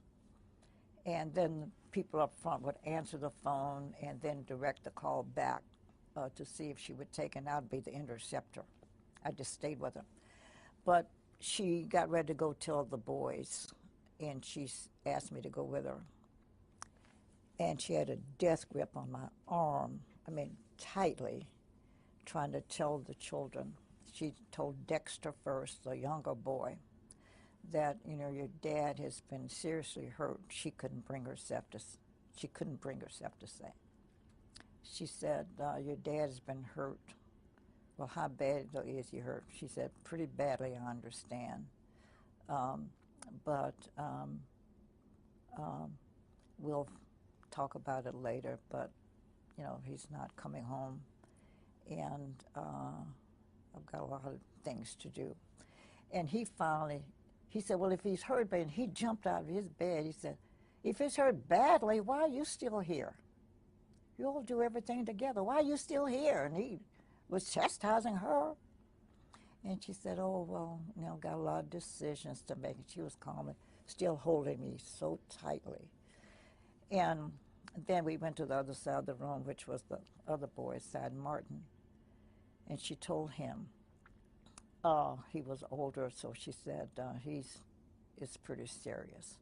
And then people up front would answer the phone and then direct the call back to see if she would take, and I'd be the interceptor. I just stayed with her. But she got ready to go tell the boys, and she asked me to go with her. And she had a death grip on my arm, tightly, trying to tell the children. She told Dexter first, the younger boy, that, your dad has been seriously hurt. She couldn't bring herself to say. She said, your dad's been hurt. Well, how bad is he hurt? She said, pretty badly, I understand. But we'll talk about it later, but, he's not coming home. And I've got a lot of things to do. And he said, well, if he's hurt bad, and he jumped out of his bed. He said, if he's hurt badly, why are you still here? You all do everything together. Why are you still here? And he was chastising her. And she said, oh, well, got a lot of decisions to make. And she was calmly, still holding me so tightly. And then we went to the other side of the room, which was the other boy's side, Martin. And she told him, he was older, so she said, it's pretty serious.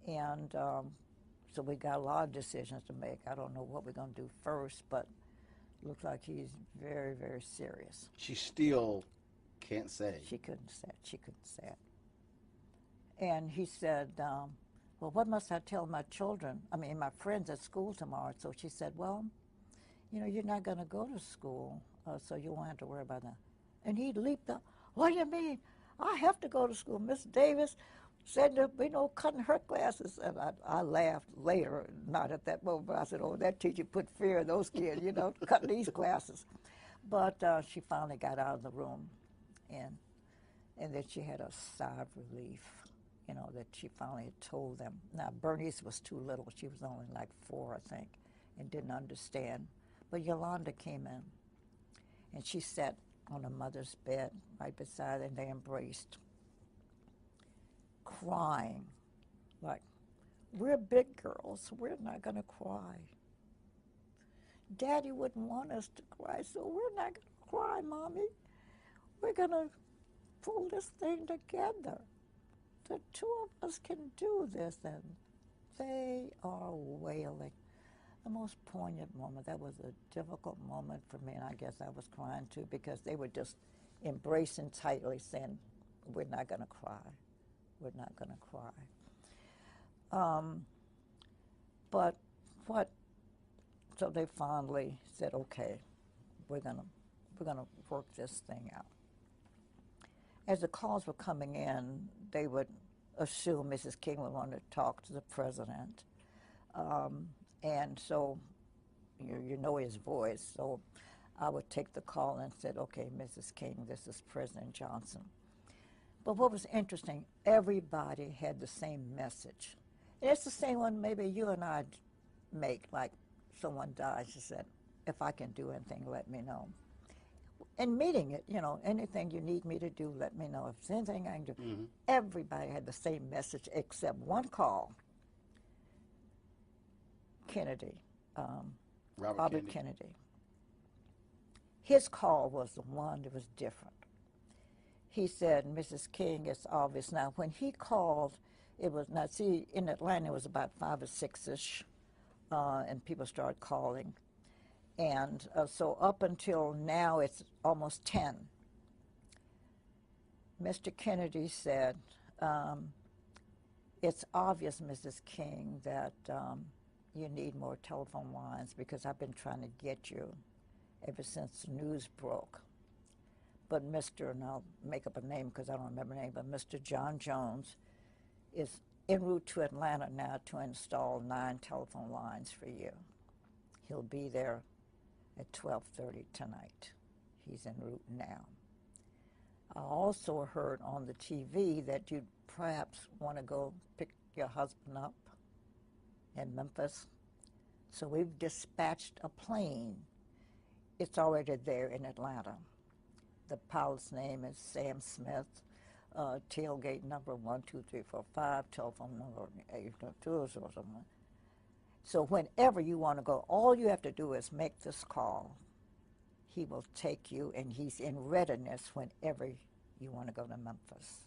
And so we got a lot of decisions to make. I don't know what we're going to do first, but it looks like he's very, very serious. She still can't say. She couldn't say it. And he said, well, what must I tell my children? My friends at school tomorrow. So she said, well, you're not going to go to school, so you won't have to worry about that. And he leaped up. What do you mean? I have to go to school. Miss Davis said there'd be no cutting her classes. And I laughed later, not at that moment, but I said, oh, that teacher put fear in those kids, cutting these classes. But she finally got out of the room, and then she had a sigh of relief, that she finally had told them. Now, Bernice was too little. She was only like 4, I think, and didn't understand. But Yolanda came in, and she sat on her mother's bed right beside her, and they embraced, crying like, we're big girls, we're not going to cry. Daddy wouldn't want us to cry, so we're not going to cry, Mommy. We're going to pull this thing together. The two of us can do this. And they are wailing. The most poignant moment, that was a difficult moment for me, and I guess I was crying too, because they were just embracing tightly, saying, we're not going to cry. We're not going to cry. But what, so they finally said, okay, we're gonna work this thing out. As the calls were coming in, they would assume Mrs. King would want to talk to the president. And so you know his voice, so I would take the call and said, okay, Mrs. King, this is President Johnson. But what was interesting, everybody had the same message. And it's the same one maybe you and I make, like someone dies, you said, if I can do anything, let me know. And meeting it, you know, anything you need me to do, let me know. If there's anything I can do. Mm-hmm. Everybody had the same message except one call. Kennedy, Robert Kennedy. His call was the one that was different. He said, Mrs. King, it's obvious. Now, when he called, it was, now see, in Atlanta, it was about 5 or 6-ish, and people started calling. And so up until now, it's almost 10. Mr. Kennedy said, it's obvious, Mrs. King, that you need more telephone lines because I've been trying to get you ever since the news broke. But Mr., and I'll make up a name because I don't remember the name, but Mr. John Jones is en route to Atlanta now to install 9 telephone lines for you. He'll be there at 12:30 tonight. He's en route now. I also heard on the TV that you'd perhaps want to go pick your husband up in Memphis. So we've dispatched a plane. It's already there in Atlanta. The pilot's name is Sam Smith, tailgate number 12345, telephone number 822 or something. So whenever you want to go, all you have to do is make this call. He will take you, and he's in readiness whenever you want to go to Memphis.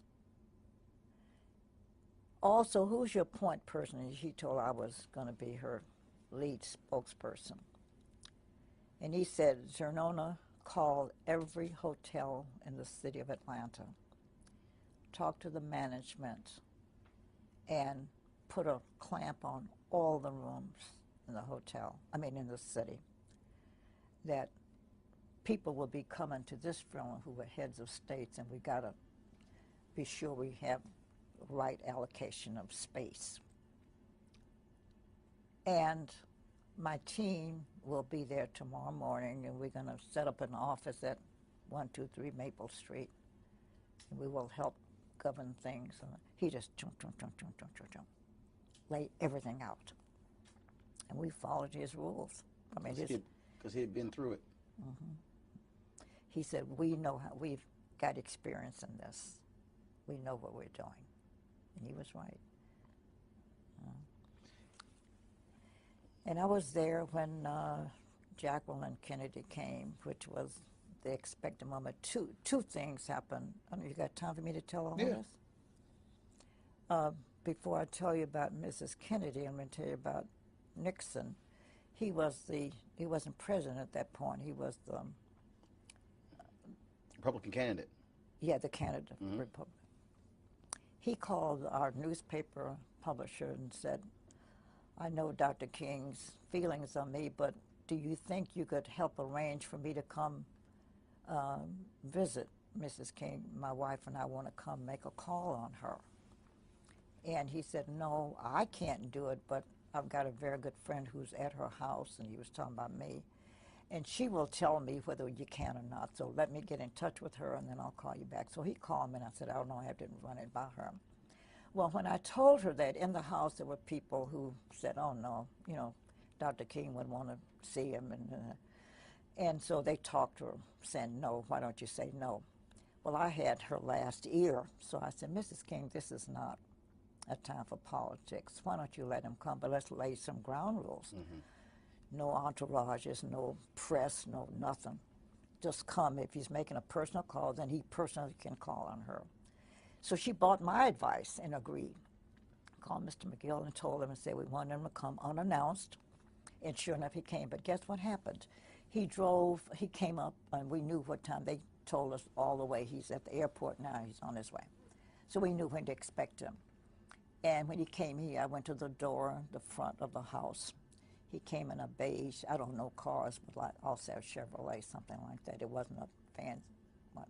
Also, who's your point person? And she told I was going to be her lead spokesperson. And he said, Zernona, call every hotel in the city of Atlanta, talk to the management, and put a clamp on all the rooms in the hotel, in the city, that people will be coming to this funeral who are heads of states, and we got to be sure we have the right allocation of space. And my team will be there tomorrow morning, and we're going to set up an office at 123 Maple Street, and we will help govern things. He just lay everything out, and we followed his rules. Because he had been through it. Mm-hmm. He said, we know how, we've got experience in this. We know what we're doing. And he was right. And I was there when Jacqueline Kennedy came, which was the expected moment. Two things happened. I don't know, you got time for me to tell all this? Before I tell you about Mrs. Kennedy, I'm going to tell you about Nixon. He wasn't president at that point. He was the Republican candidate. Yeah, the candidate for the Republican. He called our newspaper publisher and said, I know Dr. King's feelings on me, but do you think you could help arrange for me to come visit Mrs. King? My wife and I want to come make a call on her. And he said, no, I can't do it, but I've got a very good friend who's at her house, and he was talking about me, and she will tell me whether you can or not, so let me get in touch with her, and then I'll call you back. So he called me, and I said, I don't know, I didn't run it by her. Well, when I told her that, in the house there were people who said, oh, no, Dr. King would want to see him, and so they talked to her, saying, no, why don't you say no? Well, I had her last ear, so I said, Mrs. King, this is not a time for politics. Why don't you let him come, but let's lay some ground rules. No entourages, no press, no nothing. Just come. If he's making a personal call, then he personally can call on her. So she bought my advice and agreed. Called Mr. McGill and told him and said we wanted him to come unannounced. And sure enough, he came. But guess what happened? He came up, and we knew what time. They told us all the way. He's at the airport now. He's on his way. So we knew when to expect him. And when he came here, I went to the door, the front of the house. He came in a beige, I don't know cars, but like also a Chevrolet, something like that. It wasn't a fancy, well,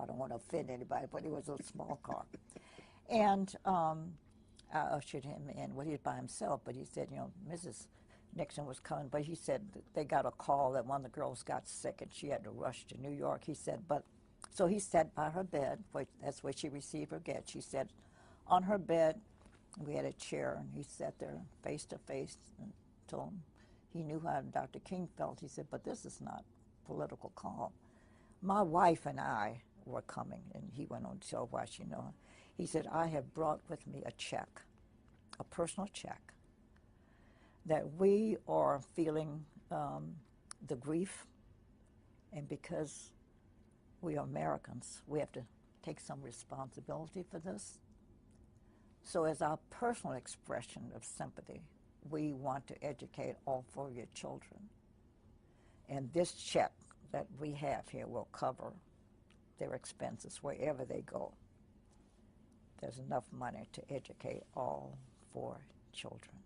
I don't want to offend anybody, but it was a small car. And I ushered him in. Well, he was by himself, but he said, you know, Mrs. Nixon was coming, but he said that they got a call that one of the girls got sick and she had to rush to New York. He said, but, so he sat by her bed, that's where she received her gift. She said, on her bed, we had a chair, and he sat there face to face and told him he knew how Dr. King felt. He said, but this is not political call. My wife and I were coming, and he went on to tell why she knew. He said, I have brought with me a check, a personal check, that we are feeling the grief, and because we are Americans, we have to take some responsibility for this. So as our personal expression of sympathy, we want to educate all 4 of your children. And this check that we have here will cover their expenses wherever they go. There's enough money to educate all 4 children.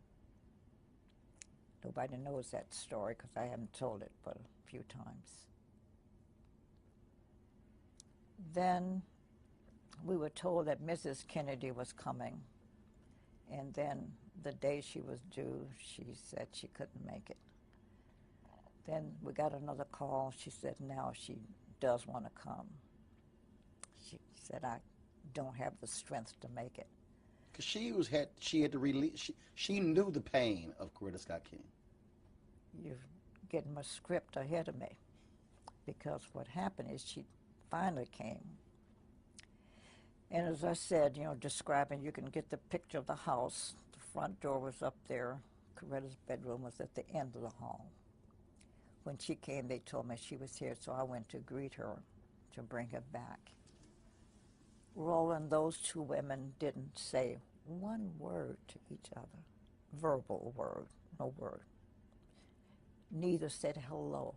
Nobody knows that story because I haven't told it but a few times. Then we were told that Mrs. Kennedy was coming, and then the day she was due, she said she couldn't make it. Then we got another call. She said now she does want to come. She said, I don't have the strength to make it. Because she had to release, she knew the pain of Coretta Scott King. You're getting my script ahead of me, because what happened is she finally came. And as I said, you know, describing, you can get the picture of the house. The front door was up there. Coretta's bedroom was at the end of the hall. When she came, they told me she was here, so I went to greet her to bring her back. Roland, those 2 women didn't say one word to each other, verbal word, no word. Neither said hello.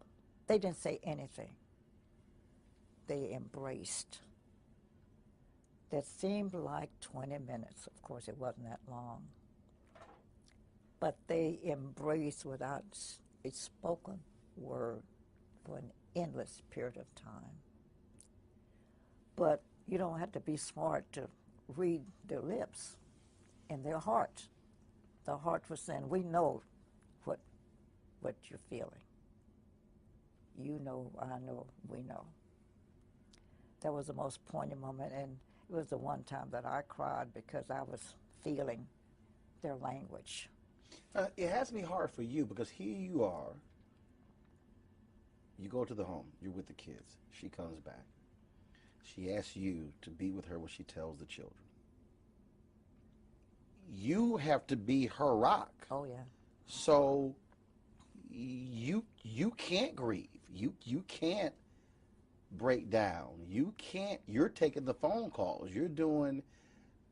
They didn't say anything. They embraced. That seemed like 20 minutes. Of course, it wasn't that long. But they embraced without a spoken word for an endless period of time. But you don't have to be smart to read their lips and their heart. The heart was saying, we know what you're feeling. You know, I know, we know. That was the most poignant moment, and it was the one time that I cried because I was feeling their language. It has to be hard for you because here you are. You go to the home. You're with the kids. She comes back. She asks you to be with her when she tells the children. You have to be her rock. Oh, yeah. So you can't grieve. You can't break down. You can't. You're taking the phone calls. You're doing.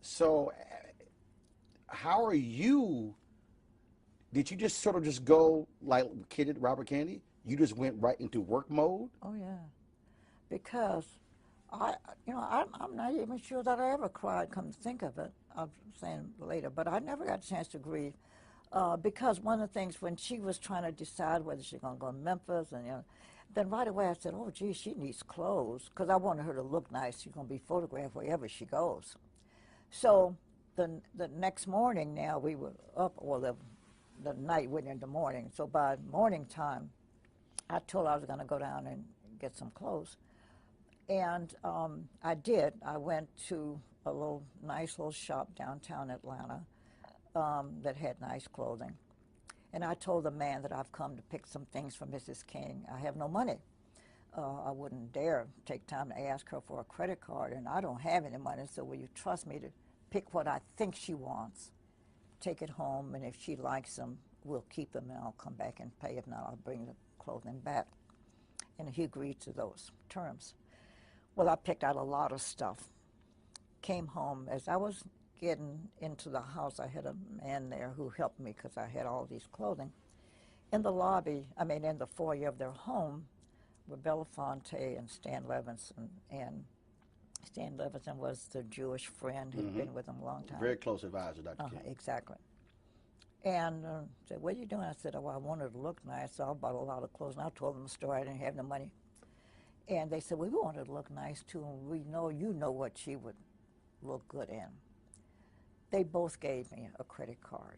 So how are you? Did you just sort of just go like Robert Kennedy? You just went right into work mode? Oh, yeah. Because I'm not even sure that I ever cried, come to think of it. I'm saying later, but I never got a chance to grieve. Because one of the things, when she was trying to decide whether she's going to go to Memphis, and then right away I said, oh, gee, she needs clothes, because I wanted her to look nice. She's going to be photographed wherever she goes. So the next morning now, we were up, or the night went into morning. So by morning time, I told her I was going to go down and get some clothes. And I did. I went to a nice little shop downtown Atlanta that had nice clothing. And I told the man that I've come to pick some things for Mrs. King. I have no money. I wouldn't dare take time to ask her for a credit card, and I don't have any money, so will you trust me to pick what I think she wants, take it home, and if she likes them, we'll keep them and I'll come back and pay. If not, I'll bring the clothing back. And he agreed to those terms. Well, I picked out a lot of stuff. Came home. As I was getting into the house, I had a man there who helped me because I had all these clothing. In the lobby, in the foyer of their home, were Belafonte and Stan Levinson. And Stan Levinson was the Jewish friend who'd been with him a long time. Very close advisor, Dr. King. Exactly. And said, what are you doing? I said, oh, I wanted to look nice, so I bought a lot of clothes. And I told them the story. I didn't have the money. And they said, well, we wanted to look nice, too, and we know you know what she would look good in. They both gave me a credit card.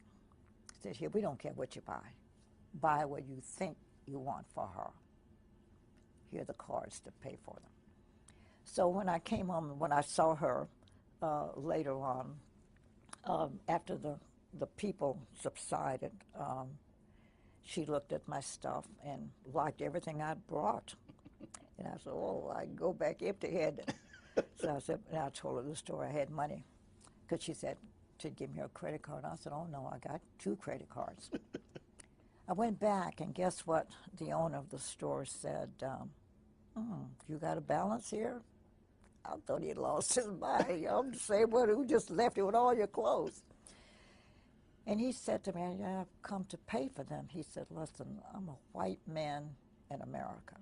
Said, here, we don't care what you buy. Buy what you think you want for her. Here are the cards to pay for them. So when I came home, when I saw her later on, after the people subsided, she looked at my stuff and liked everything I brought. And I said, oh, I go back empty-handed. So I said, and I told her the story. I had money. Because she said to give me her credit card. I said, oh, no, I got 2 credit cards. I went back, and guess what? The owner of the store said, you got a balance here? I thought he had lost his mind. I'm the same one who just left you with all your clothes. And he said to me, I've come to pay for them. He said, listen, I'm a white man in America.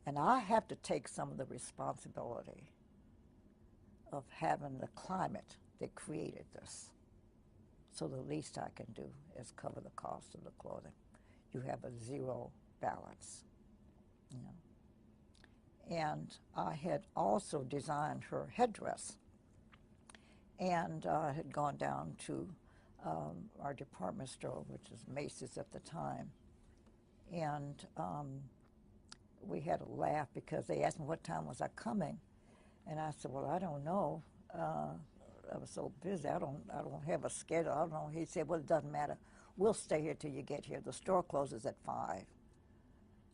And I have to take some of the responsibility of having the climate that created this. So the least I can do is cover the cost of the clothing. You have a zero balance, you know. And I had also designed her headdress. And I had gone down to our department store, which is Macy's at the time. And we had a laugh because they asked me what time was I coming. And I said, well, I don't know. I was so busy. I don't have a schedule. I don't know. He said, well, it doesn't matter. We'll stay here till you get here. The store closes at 5.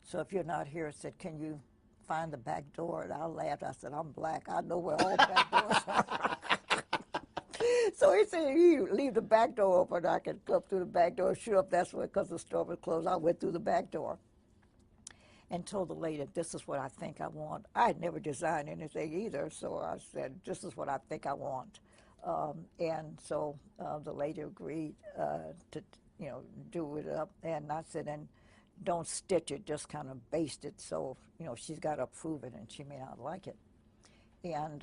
So if you're not here, I said, can you find the back door? And I laughed. I said, I'm black. I know where all the back doors are. So he said, you leave the back door open. I can come through the back door. Sure, if that's where, because the store was closed, I went through the back door and told the lady, this is what I think I want. I had never designed anything either, so I said, this is what I think I want. And so the lady agreed to, do it up. And I said, and don't stitch it, just kind of baste it. So, she's got to approve it, and she may not like it. And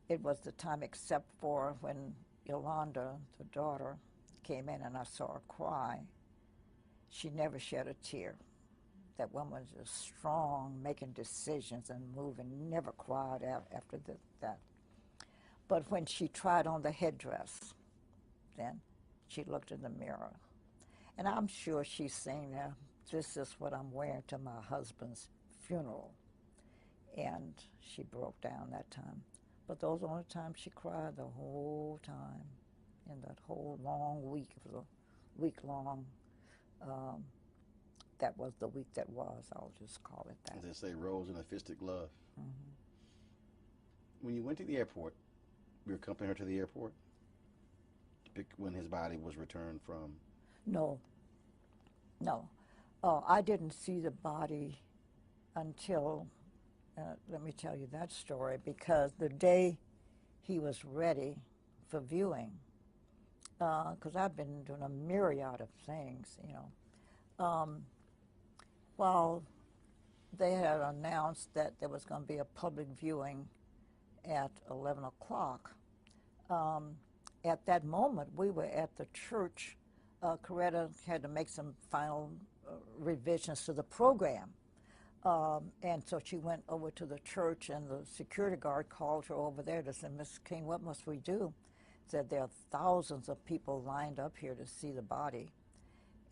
it was the time except for when Yolanda, the daughter, came in and I saw her cry. She never shed a tear. That woman was just strong, making decisions and moving, never cried out after that. But when she tried on the headdress, then she looked in the mirror. And I'm sure she's saying, now, this is what I'm wearing to my husband's funeral. And she broke down that time. But those are the only times she cried the whole time, in that whole long week. It was a week long. That was the week that was. I'll just call it that. As they say, rose in a fisted glove. Mm-hmm. When you went to the airport, you accompanied her to the airport? When his body was returned from? No. I didn't see the body until, let me tell you that story, because the day he was ready for viewing, because I've been doing a myriad of things, while they had announced that there was going to be a public viewing at 11 o'clock, at that moment we were at the church. Coretta had to make some final revisions to the program. And so she went over to the church, and the security guard called her over there to say, Miss King, what must we do? Said, there are thousands of people lined up here to see the body.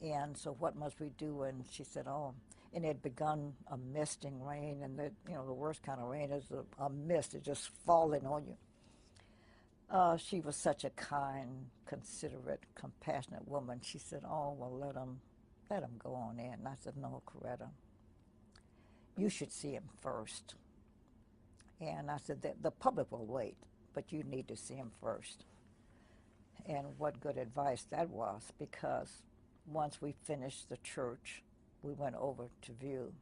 And so what must we do? And she said, oh, and it had begun a misting rain, and the worst kind of rain is a mist, it's just falling on you. She was such a kind, considerate, compassionate woman. She said, oh, well, let him go on in. And I said, no, Coretta, you should see him first. And I said, the public will wait, but you need to see him first. And what good advice that was, because once we finished the church, we went over to view.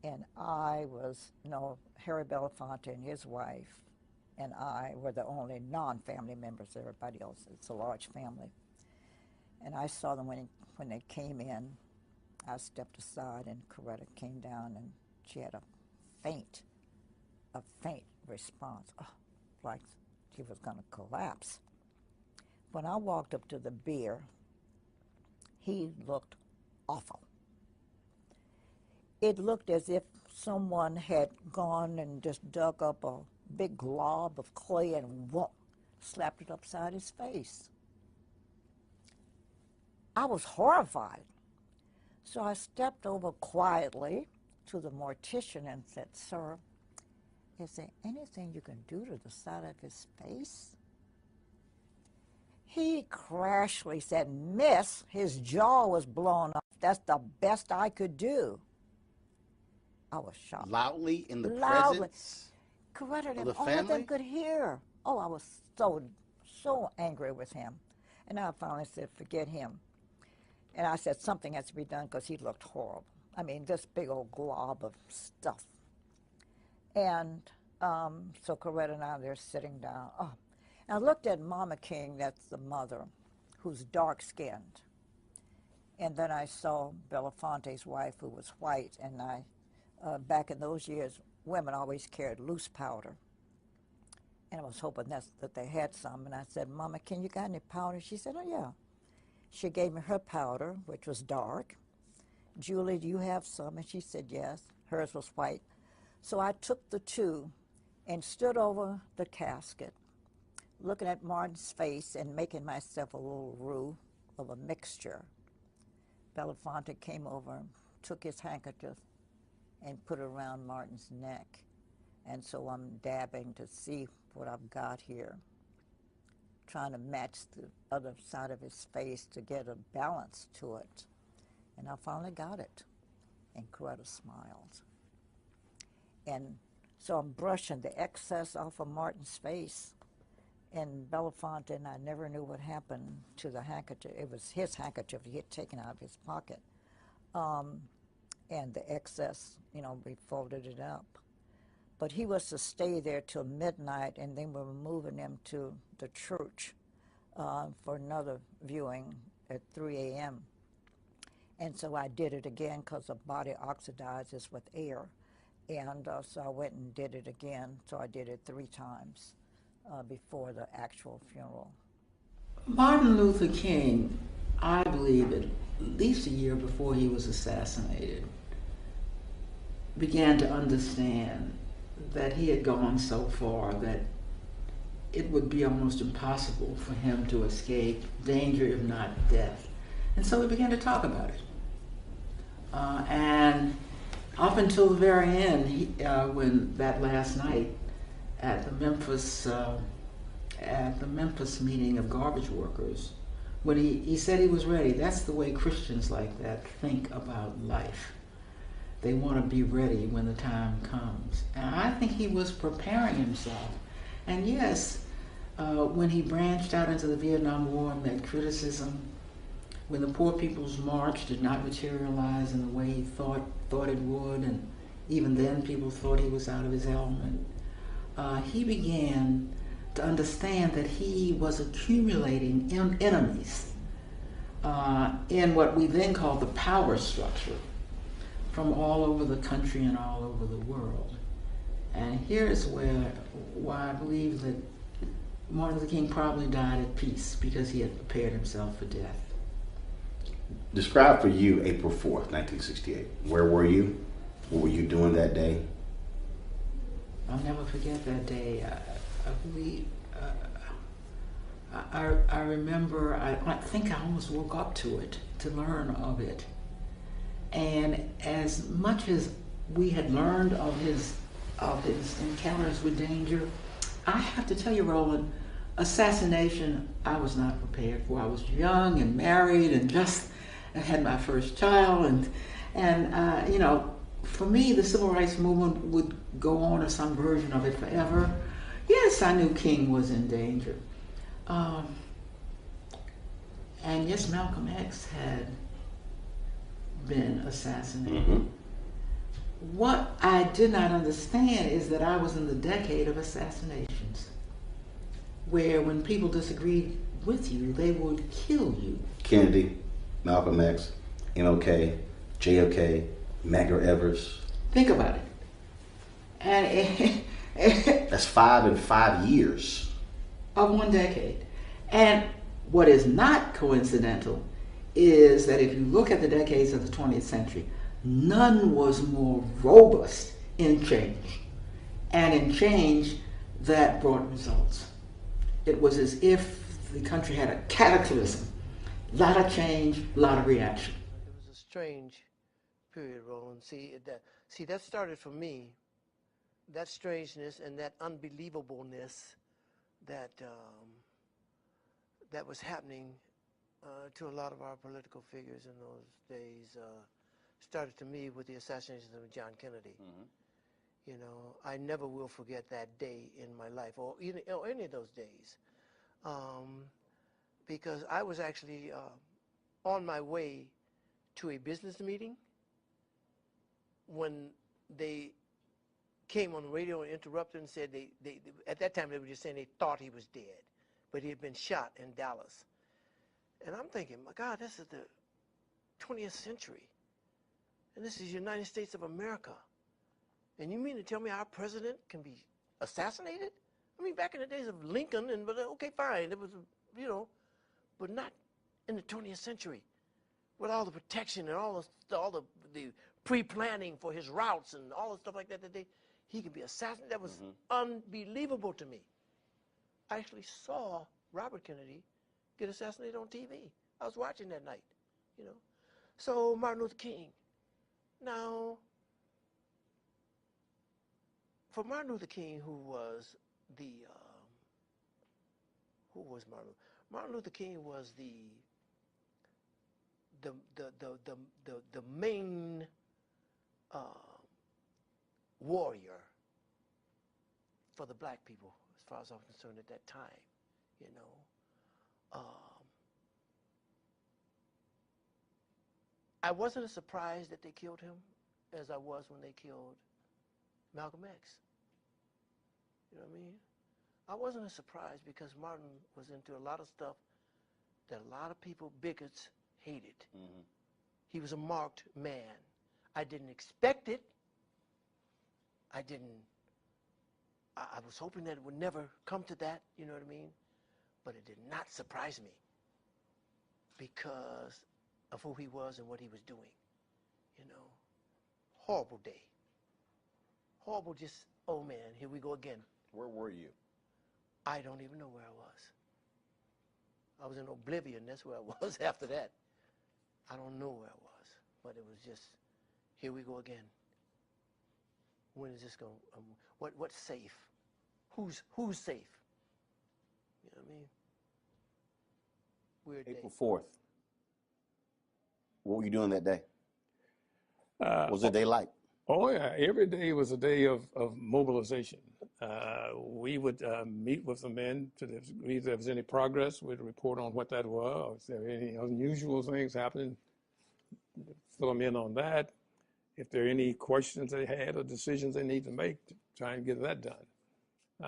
And Harry Belafonte and his wife and I were the only non-family members. Everybody else, it's a large family. And I saw them when they came in. I stepped aside, and Coretta came down, and she had a faint response, like she was going to collapse. When I walked up to the bier, he looked awful. It looked as if someone had gone and just dug up a big glob of clay and slapped it upside his face. I was horrified. So I stepped over quietly to the mortician and said, "Sir, is there anything you can do to the side of his face?" He crashly said, "Miss, his jaw was blown off. That's the best I could do." I was shocked. Loudly in the Loudly. presence Coretta of and the all family? of them could hear. Oh, I was so angry with him. And I finally said, "Forget him." And I said, something has to be done because he looked horrible. I mean, this big old glob of stuff. And so Coretta and I, they're sitting down. Oh, and I looked at Mama King, that's the mother, who's dark-skinned. And then I saw Belafonte's wife, who was white. And back in those years, women always carried loose powder. And I was hoping that they had some. And I said, "Mama King, you got any powder?" She said, "Oh, yeah." She gave me her powder, which was dark. "Julie, do you have some?" And she said yes. Hers was white. So I took the two and stood over the casket, looking at Martin's face and making myself a little roux of a mixture. Belafonte came over, took his handkerchief, and put it around Martin's neck. And so I'm dabbing to see what I've got here, trying to match the other side of his face to get a balance to it. And I finally got it. And Coretta smiled. And so I'm brushing the excess off of Martin's face. And Belafonte and I never knew what happened to the handkerchief. It was his handkerchief he had taken out of his pocket. And the excess, we folded it up. But he was to stay there till midnight, and then we were moving him to the church for another viewing at 3 a.m. And so I did it again because the body oxidizes with air. And so I went and did it again. So I did it 3 times before the actual funeral. Martin Luther King, I believe at least a year before he was assassinated, began to understand that he had gone so far that it would be almost impossible for him to escape danger, if not death. And so we began to talk about it. And up until the very end, when that last night at the Memphis meeting of garbage workers, when he said he was ready, that's the way Christians like that think about life. They want to be ready when the time comes. And I think he was preparing himself. And yes, when he branched out into the Vietnam War and that criticism, when the Poor People's March did not materialize in the way he thought it would, and even then people thought he was out of his element, he began to understand that he was accumulating enemies in what we then call the power structure, from all over the country and all over the world. And here's why I believe that Martin Luther King probably died at peace, because he had prepared himself for death. Describe for you April 4th, 1968. Where were you? What were you doing that day? I'll never forget that day. I remember, I think I almost woke up to it, to learn of it. And as much as we had learned of his encounters with danger, I have to tell you, Roland, assassination I was not prepared for. I was young and married and just had my first child, and for me, the civil rights movement would go on, or some version of it, forever. Yes, I knew King was in danger. And yes, Malcolm X had been assassinated. Mm-hmm. What I did not understand is that I was in the decade of assassinations, where when people disagreed with you, they would kill you. Kennedy, Malcolm X, MLK, JFK, Medgar Evers. Think about it. And That's 5 in 5 years. Of one decade. And what is not coincidental is that if you look at the decades of the 20th century, none was more robust in change, and in change that brought results. It was as if the country had a cataclysm, a lot of change, a lot of reaction. It was a strange period, Roland. See, that started for me, that strangeness and that unbelievableness that that was happening to a lot of our political figures in those days. Started to me with the assassination of John Kennedy. Mm-hmm. You know, I never will forget that day in my life, or any of those days, because I was actually on my way to a business meeting when they came on the radio and interrupted and said they at that time they were just saying they thought he was dead, but he had been shot in Dallas. And I'm thinking, my God, this is the 20th century. And this is the United States of America. And you mean to tell me our president can be assassinated? I mean, back in the days of Lincoln, but okay, fine, it was, but not in the 20th century, with all the protection and all the pre-planning for his routes and all the stuff like that. He could be assassinated. That was unbelievable to me. I actually saw Robert Kennedy get assassinated on TV. I was watching that night, So Martin Luther King. Now, for Martin Luther King, who was Martin? Martin Luther King was the main warrior for the black people, as far as I'm concerned at that time, I wasn't as surprised that they killed him as I was when they killed Malcolm X. You know what I mean? I wasn't as surprised because Martin was into a lot of stuff that a lot of people, bigots, hated. Mm-hmm. He was a marked man. I didn't expect it. I was hoping that it would never come to that, you know what I mean? But it did not surprise me because of who he was and what he was doing, Horrible day. Horrible, oh man, here we go again. Where were you? I don't even know where I was. I was in oblivion, that's where I was after that. I don't know where I was, but it was just, here we go again. When is this going, what's safe? Who's safe? You know what I mean? Weird April day. 4th. What were you doing that day? What was the day like? Oh yeah, every day was a day of mobilization. We would meet with the men to the degree there was any progress. We'd report on what that was. If there were any unusual things happening, fill them in on that. If there are any questions they had or decisions they need to make, to try and get that done.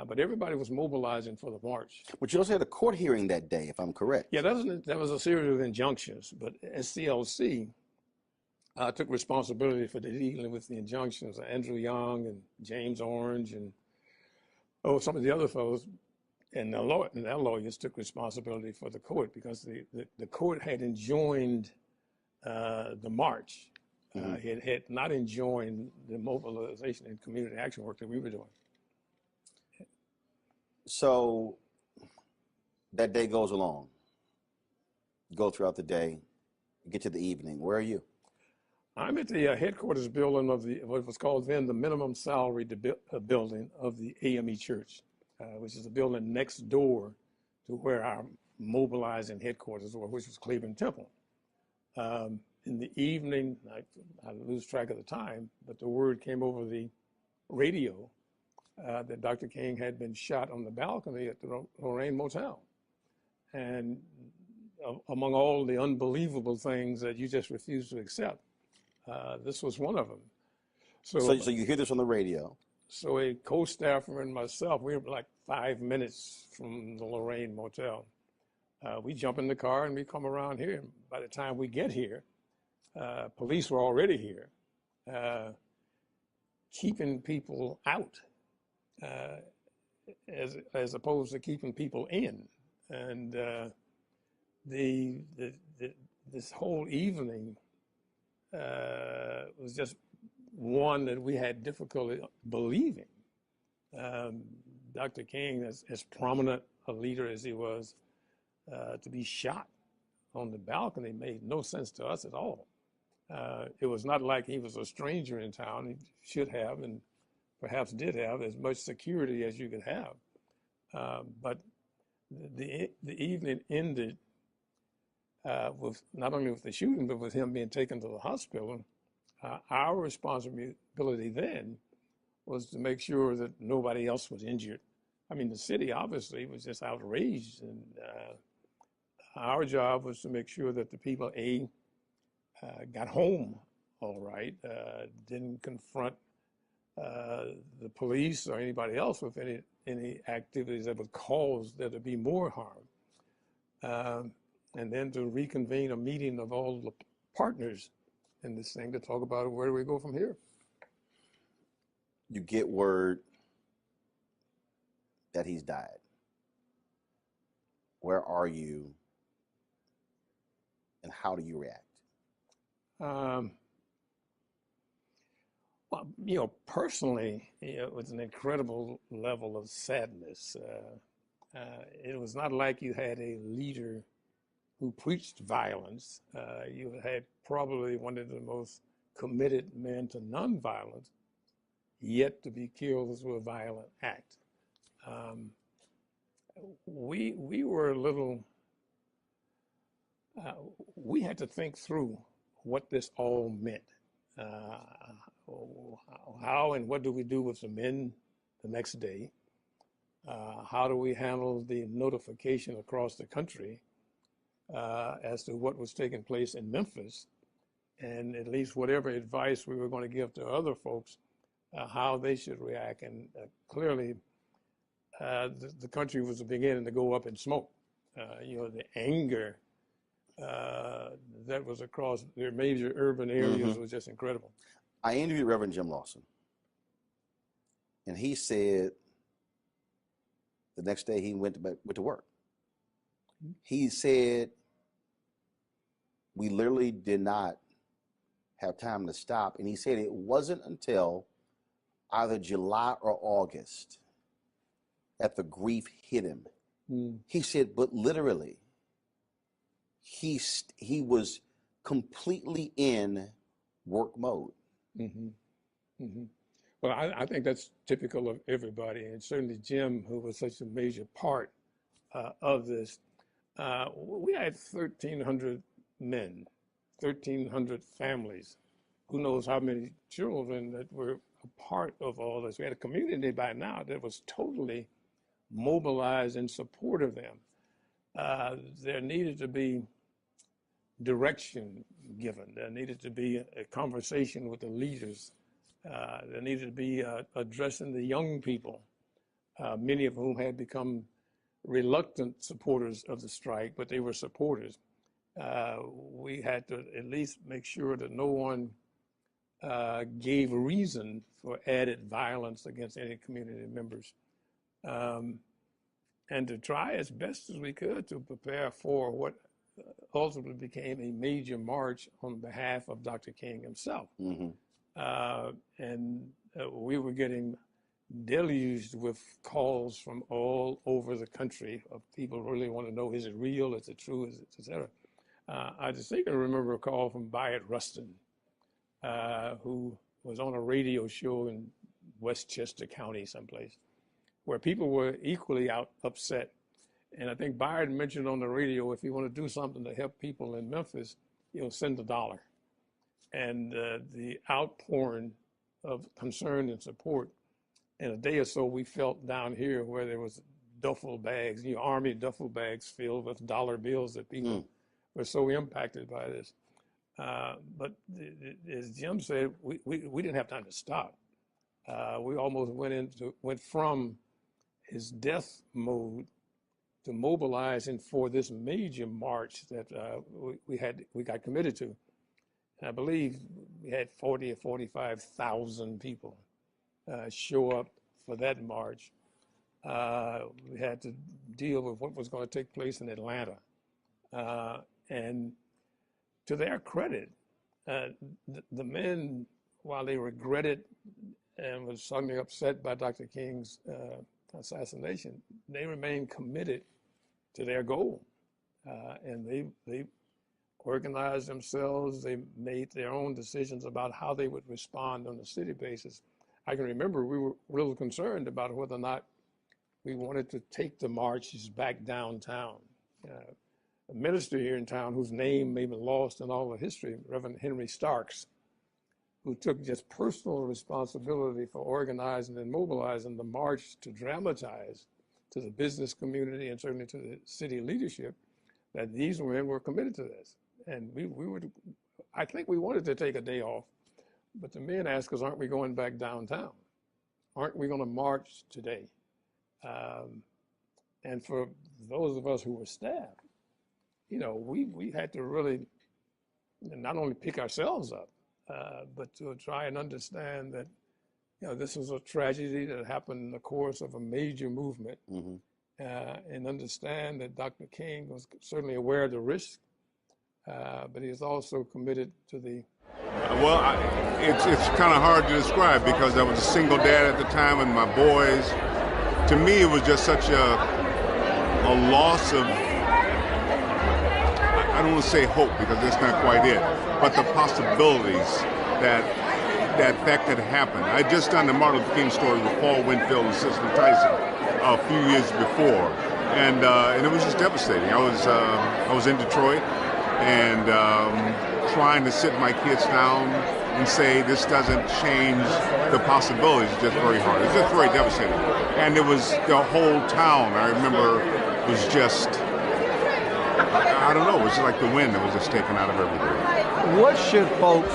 But everybody was mobilizing for the march. But you also had a court hearing that day, if I'm correct. Yeah, that was a series of injunctions. But SCLC took responsibility for dealing with the injunctions. Andrew Young and James Orange and some of the other fellows and their lawyers took responsibility for the court because the court had enjoined the march. It had not enjoined the mobilization and community action work that we were doing. So that day goes along. You go throughout the day, you get to the evening. Where are you? I'm at the headquarters building of what was called then the minimum salary building of the AME Church, which is a building next door to where our mobilizing headquarters were, which was Cleveland Temple. In the evening, I lose track of the time, but the word came over the radio that Dr. King had been shot on the balcony at the Lorraine Motel. And among all the unbelievable things that you just refuse to accept, this was one of them. So you hear this on the radio. So a co-staffer and myself, we were like 5 minutes from the Lorraine Motel. We jump in the car and we come around here. By the time we get here, police were already here, keeping people out as opposed to keeping people in. And this whole evening was just one that we had difficulty believing. Dr. King, as prominent a leader as he was, to be shot on the balcony made no sense to us at all. It was not like he was a stranger in town. He should have, and perhaps did have, as much security as you could have. But the evening ended with not only with the shooting, but with him being taken to the hospital. Our responsibility then was to make sure that nobody else was injured. I mean, the city obviously was just outraged, and our job was to make sure that the people, got home all right, didn't confront the police or anybody else with any activities that would cause there to be more harm. And then to reconvene a meeting of all the partners in this thing to talk about where do we go from here. You get word that he's died. Where are you, and how do you react? Well, personally, it was an incredible level of sadness. It was not like you had a leader who preached violence. You had probably one of the most committed men to nonviolence, yet to be killed through a violent act. We were a little, we had to think through what this all meant. How and what do we do with the men the next day? How do we handle the notification across the country as to what was taking place in Memphis, and at least whatever advice we were going to give to other folks, how they should react. And clearly, the country was beginning to go up in smoke. The anger that was across their major urban areas was just incredible. I interviewed Reverend Jim Lawson, and he said the next day he went to work. He said we literally did not have time to stop, and he said it wasn't until either July or August that the grief hit him. He said, but literally, he was completely in work mode. Well, I think that's typical of everybody, and certainly Jim, who was such a major part of this. We had 1,300 men, 1,300 families. Who knows how many children that were a part of all this. We had a community by now that was totally mobilized in support of them. There needed to be direction given. There needed to be a conversation with the leaders. There needed to be addressing the young people, many of whom had become reluctant supporters of the strike, but they were supporters. We had to at least make sure that no one gave reason for added violence against any community members. And to try as best as we could to prepare for what ultimately became a major march on behalf of Dr. King himself. And we were getting deluged with calls from all over the country of people who really want to know, is it real, is it true, is it, et cetera. I distinctly remember a call from Byatt Rustin, who was on a radio show in Westchester County someplace, where people were equally upset. And I think Byatt mentioned on the radio, if you want to do something to help people in Memphis, send $1. And the outpouring of concern and support, in a day or so, we felt down here where there was duffel bags, army duffel bags filled with dollar bills that people were so impacted by this. But as Jim said, we didn't have time to stop. We almost went from his death mode to mobilizing for this major march that we got committed to. And I believe we had 40 or 45,000 people show up for that march. We had to deal with what was going to take place in Atlanta. And to their credit, the men, while they regretted and was suddenly upset by Dr. King's assassination, they remained committed to their goal. And they organized themselves. They made their own decisions about how they would respond on a city basis. I can remember we were a little concerned about whether or not we wanted to take the marches back downtown. A minister here in town whose name may be lost in all the history, Reverend Henry Starks, who took just personal responsibility for organizing and mobilizing the march to dramatize to the business community and certainly to the city leadership that these men were committed to this. And I think we wanted to take a day off, but the men asked us, aren't we going back downtown? Aren't we going to march today? And for those of us who were staff, we had to really not only pick ourselves up, but to try and understand that, this was a tragedy that happened in the course of a major movement, and understand that Dr. King was certainly aware of the risk, but he was also committed to the. It's kind of hard to describe because I was a single dad at the time and my boys. To me, it was just such a loss of, I don't want to say hope because that's not quite it, but the possibilities that could happen. I had just done the Martin Luther King story with Paul Winfield and Cicely Tyson a few years before, and it was just devastating. I was in Detroit and trying to sit my kids down and say this doesn't change the possibilities. It's just very hard. It's just very devastating. And it was the whole town. I remember it was just, I don't know, it was like the wind that was just taken out of everything. What should folks,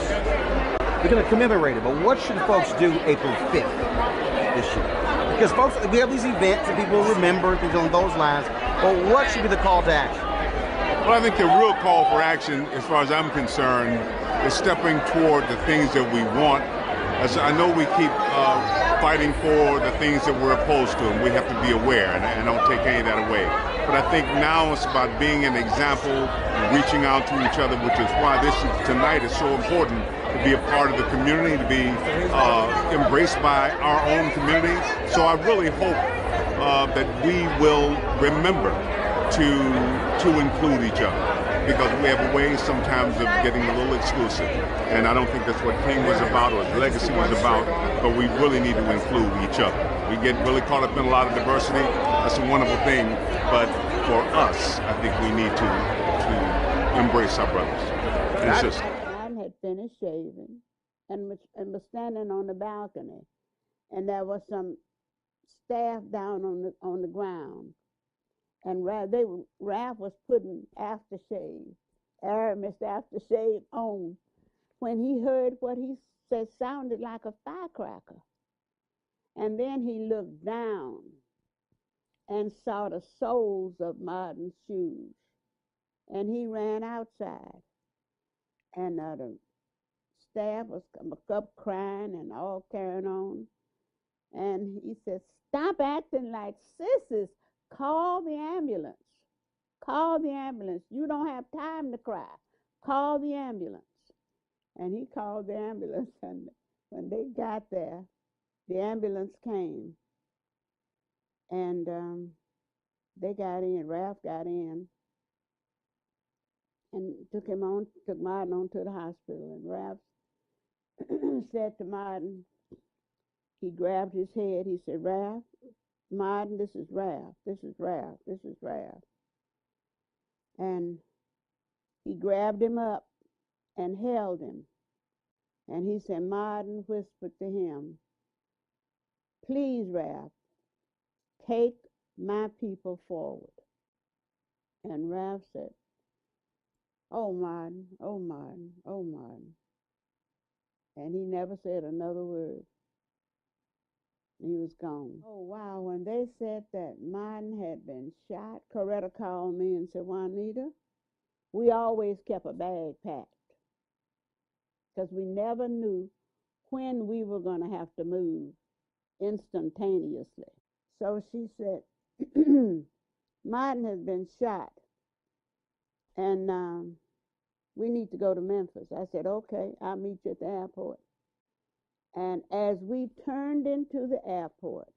we're going to commemorate it, but what should folks do April 5th this year? Because folks, we have these events and people remember things on those lines, but what should be the call to action? Well, I think the real call for action, as far as I'm concerned, is stepping toward the things that we want. As I know we keep fighting for the things that we're opposed to, and we have to be aware, and I don't take any of that away. But I think now it's about being an example and reaching out to each other, which is why tonight is so important, to be a part of the community, to be embraced by our own community. So I really hope that we will remember to include each other, because we have a way sometimes of getting a little exclusive, and I don't think that's what King was about or his legacy was about, but we really need to include each other. We get really caught up in a lot of diversity. That's a wonderful thing, but for us, I think we need to embrace our brothers and sisters. I had finished shaving and was standing on the balcony, and there was some staff down on the ground. And Ralph was putting aftershave, Aramis aftershave on, when he heard what he said sounded like a firecracker. And then he looked down and saw the soles of Martin's shoes. And he ran outside. And the staff was up crying and all carrying on. And he said, "Stop acting like sissies. Call the ambulance. Call the ambulance. You don't have time to cry. Call the ambulance." And he called the ambulance, and when they got there, the ambulance came. And they got in, Ralph got in, and took Martin on to the hospital. And Ralph said to Martin, he grabbed his head, he said, "Ralph, Martin, this is Ralph, this is Ralph, this is Ralph." And he grabbed him up and held him. And he said, Martin whispered to him, "Please, Ralph, take my people forward. And Ralph said, oh, Martin, oh, Martin, oh, Martin. And he never said another word. He was gone. Oh, wow. When they said that Martin had been shot, Coretta called me and said, Juanita, we always kept a bag packed because we never knew when we were going to have to move instantaneously. So she said, Martin has been shot, and we need to go to Memphis. I said, okay, I'll meet you at the airport. And as we turned into the airport,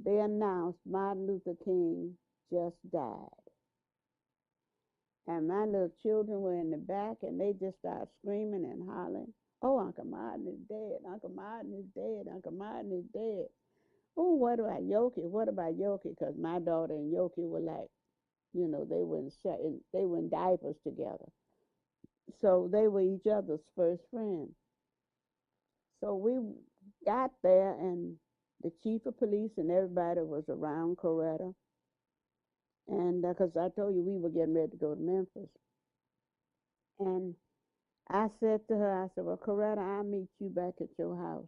they announced Martin Luther King just died. And my little children were in the back, and they just started screaming and hollering, oh, Uncle Martin is dead. Uncle Martin is dead. Uncle Martin is dead. Oh, what about Yoki? What about Yoki? Because my daughter and Yoki were like, you know, they were in diapers together. So they were each other's first friends. So we got there, and the chief of police and everybody was around Coretta. And because I told you we were getting ready to go to Memphis. And I said to her, I said, well, Coretta, I'll meet you back at your house.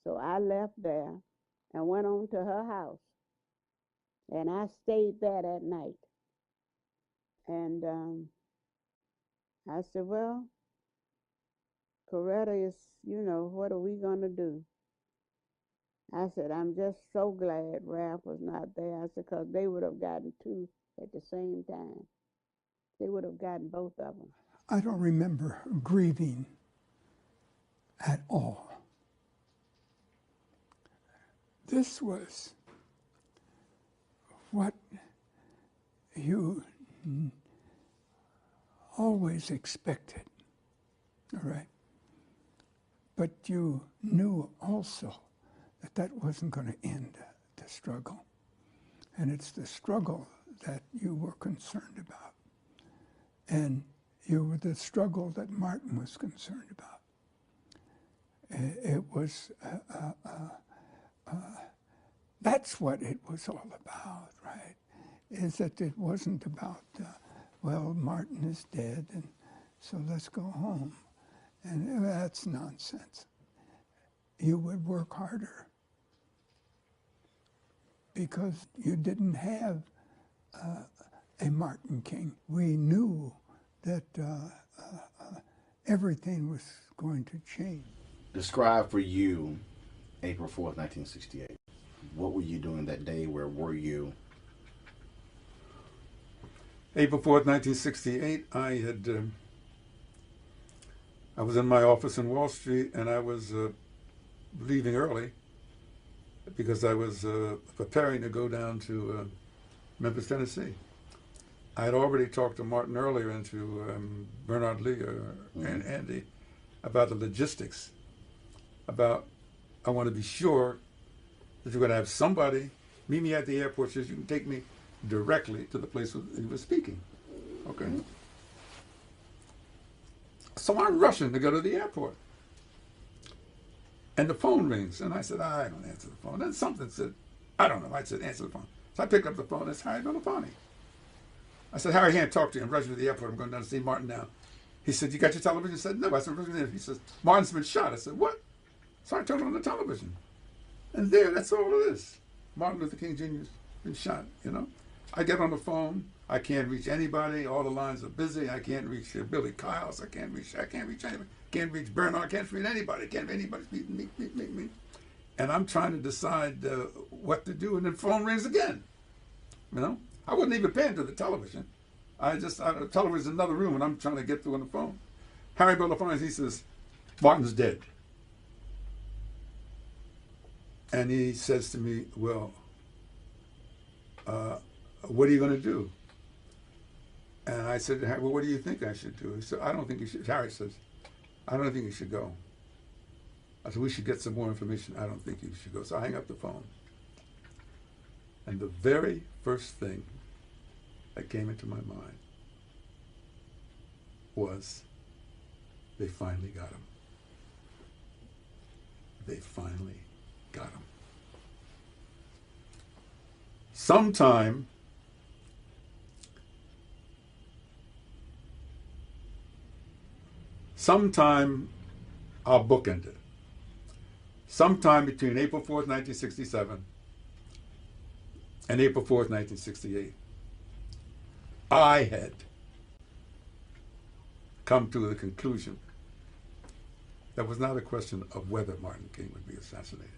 So I left there and went on to her house. And I stayed there that night. And I said, well, Coretta is, you know, what are we going to do? I said, I'm just so glad Ralph was not there. I said, because they would have gotten two at the same time. They would have gotten both of them. I don't remember grieving at all. This was what you always expected, all right? But you knew also that that wasn't going to end the struggle. And it's the struggle that you were concerned about. And you were the struggle that Martin was concerned about. It was, that's what it was all about, right? Is that it wasn't about, well, Martin is dead, and so let's go home. And that's nonsense. You would work harder because you didn't have a Martin King. We knew that everything was going to change. Describe for you April 4th, 1968. What were you doing that day? Where were you? April 4th, 1968, I was in my office in Wall Street, and I was leaving early because I was preparing to go down to Memphis, Tennessee. I had already talked to Martin earlier and to Bernard Lee and Andy about the logistics, about I want to be sure that you're going to have somebody meet me at the airport so you can take me directly to the place where he was speaking. Okay. So I'm rushing to go to the airport. And the phone rings, and I said, I don't answer the phone. Then something said, I don't know. I said, answer the phone. So I picked up the phone. It's Harry Belafonte. I said, Harry, I can't talk to you. I'm rushing to the airport. I'm going down to see Martin now. He said, you got your television? I said, no. I said, he says, Martin's been shot. I said, what? So I turned on the television. And there, that's all it is. Martin Luther King Jr.'s been shot, you know. I get on the phone. I can't reach anybody. All the lines are busy. I can't reach Billy Kyles. I can't reach anybody. Can't reach Bernard. I can't reach anybody. Can't anybody meet me. And I'm trying to decide what to do. And the phone rings again. You know, I wasn't even paying to the television. The television's in another room, and I'm trying to get through on the phone. Harry Belafonte, he says, Martin's dead. And he says to me, well, what are you going to do? And I said, well, what do you think I should do? He said, I don't think you should. Harry says, I don't think you should go. I said, we should get some more information. I don't think you should go. So I hang up the phone. And the very first thing that came into my mind was, they finally got him. They finally got him. sometime I'll bookend it. Sometime between April 4th, 1967 and April 4th, 1968, I had come to the conclusion that was not a question of whether Martin King would be assassinated.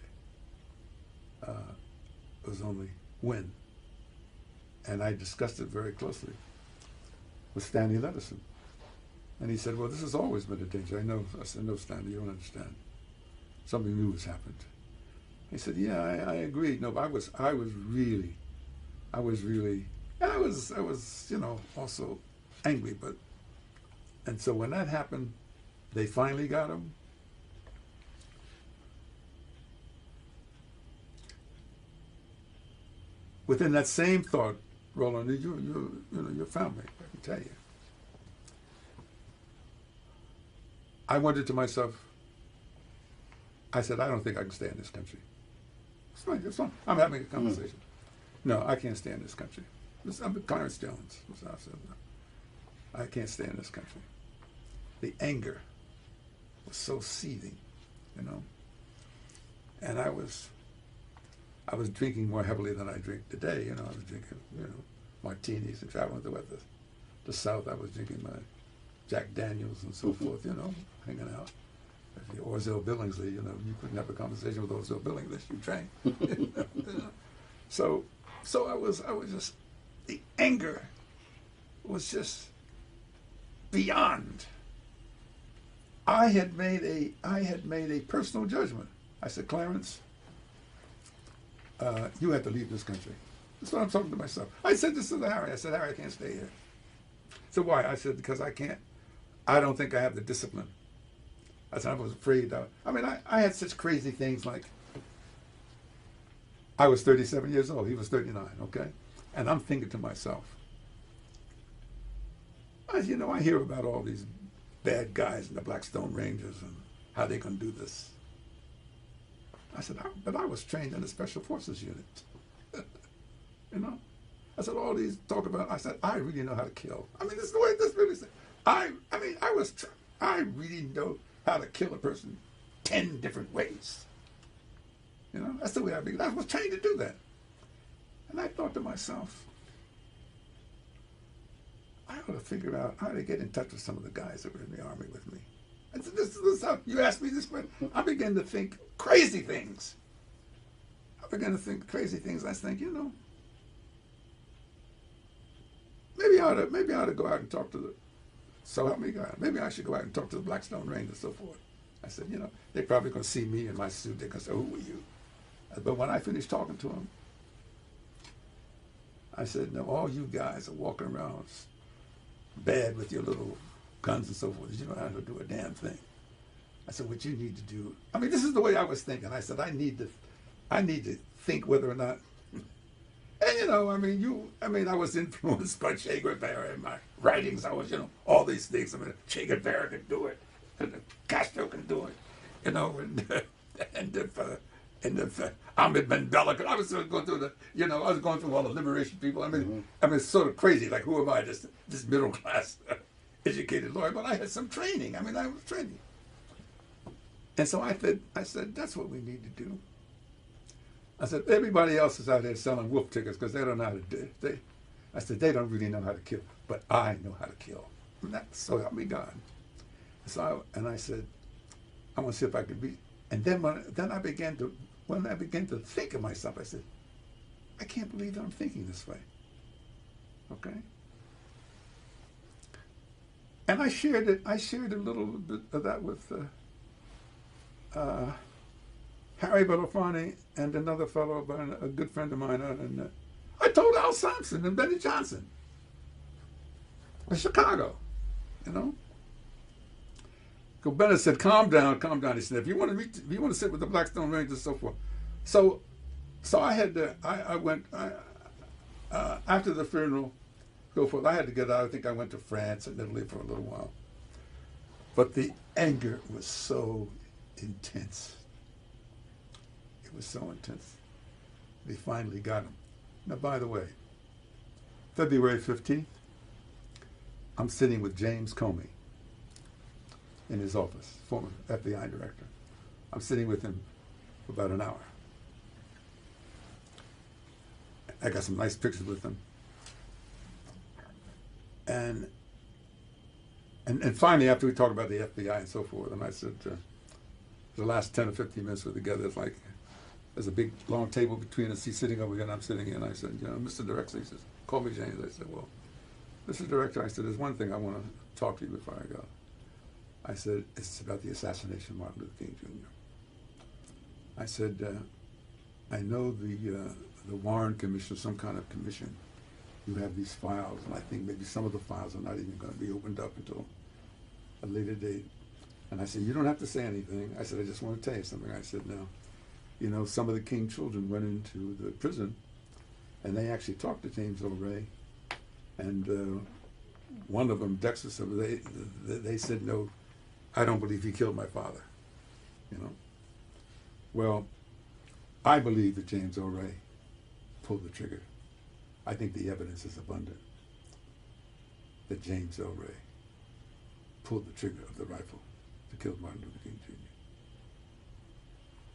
It was only when. And I discussed it very closely with Stanley Levison. And he said, well, this has always been a danger. I know. I said, no, Stanley, you don't understand. Something new has happened. He said, yeah, I agree. No, but I was really, and I was, you know, also angry, but, and so when that happened, they finally got him. Within that same thought, Roland, you know, your family, I can tell you. I wondered to myself, I said, I don't think I can stay in this country. It's fine, it's fine. I'm having a conversation. No, I can't stay in this country. I'm Clarence Jones. I said, no, I can't stay in this country. The anger was so seething, you know. And I was drinking more heavily than I drink today. You know, I was drinking, you know, martinis and traveling to the South. I was drinking my Jack Daniels and so forth, you know, hanging out. Orville Billingsley, you know, you couldn't have a conversation with Orville Billingsley unless you drank. You know? So I was just, the anger was just beyond. I had made a personal judgment. I said, Clarence, you have to leave this country. That's what I'm talking to myself. I said this to Harry. I said, Harry, I can't stay here. So why? I said, because I don't think I have the discipline. I said, I was afraid. I had such crazy things like, I was 37 years old. He was 39, okay? And I'm thinking to myself, you know, I hear about all these bad guys in the Blackstone Rangers and how they're going to do this. I said, but I was trained in the Special Forces unit. You know? I said, all these talk about, I said, I really know how to kill. I mean, this is the way this really said. I really know how to kill a person 10 different ways. You know, that's the way I began. I was trained to do that. And I thought to myself, I ought to figure out how to get in touch with some of the guys that were in the Army with me. I said, this is how you asked me this question. I began to think crazy things. I think, you know, maybe I ought to go out and talk to the, so help me God, maybe I should go out and talk to the Blackstone Rangers and so forth. I said, you know, they're probably going to see me in my suit. They're going to say, who are you? But when I finished talking to them, I said, no, all you guys are walking around bad with your little guns and so forth. You don't know how to do a damn thing. I said, what you need to do, I mean, this is the way I was thinking. I said, I need to think whether or not, and you know, I was influenced by Che Guevara in my writings. I was, you know, all these things. I mean, Che Guevara can do it, and Castro can do it, you know, and if Ahmed Ben Bella, I was sort of going through the, you know, I was going through all the liberation people. I mean, it's sort of crazy. Like, who am I? Just this middle class, educated lawyer, but I had some training. I was training, and so I said, that's what we need to do. I said, everybody else is out there selling wolf tickets because they don't know how to do it. I said, they don't really know how to kill, but I know how to kill. And that, so help me God. So I said, I want to see if I could be. And then when I began to think of myself, I said, I can't believe that I'm thinking this way. Okay. And I shared a little bit of that with Harry Belafonte and another fellow, a good friend of mine, and I told Al Sampson and Benny Johnson in Chicago, you know. So Bennett said, calm down. He said, if you want to sit with the Blackstone Rangers and so forth. So I had to, I went, after the funeral, so forth, I had to get out. I think I went to France and Italy for a little while. But the anger was so intense. It was so intense. They finally got him. Now, by the way, February 15th, I'm sitting with James Comey in his office, former FBI director. I'm sitting with him for about an hour. I got some nice pictures with him. And finally, after we talked about the FBI and so forth, and I said, the last 10 or 15 minutes we're together, it's like, there's a big long table between us. He's sitting over here and I'm sitting here. And I said, Mr. Director, he says, call me James. I said, well, Mr. Director, I said, there's one thing I want to talk to you before I go. I said, it's about the assassination of Martin Luther King Jr. I said, I know the Warren Commission, some kind of commission, you have these files, and I think maybe some of the files are not even going to be opened up until a later date. And I said, you don't have to say anything. I said, I just want to tell you something. I said, now, some of the King children went into the prison, and they actually talked to James O. Ray, and one of them, Dexter, they said, no, I don't believe he killed my father, Well, I believe that James O. Ray pulled the trigger. I think the evidence is abundant that James O. Ray pulled the trigger of the rifle to kill Martin Luther King Jr.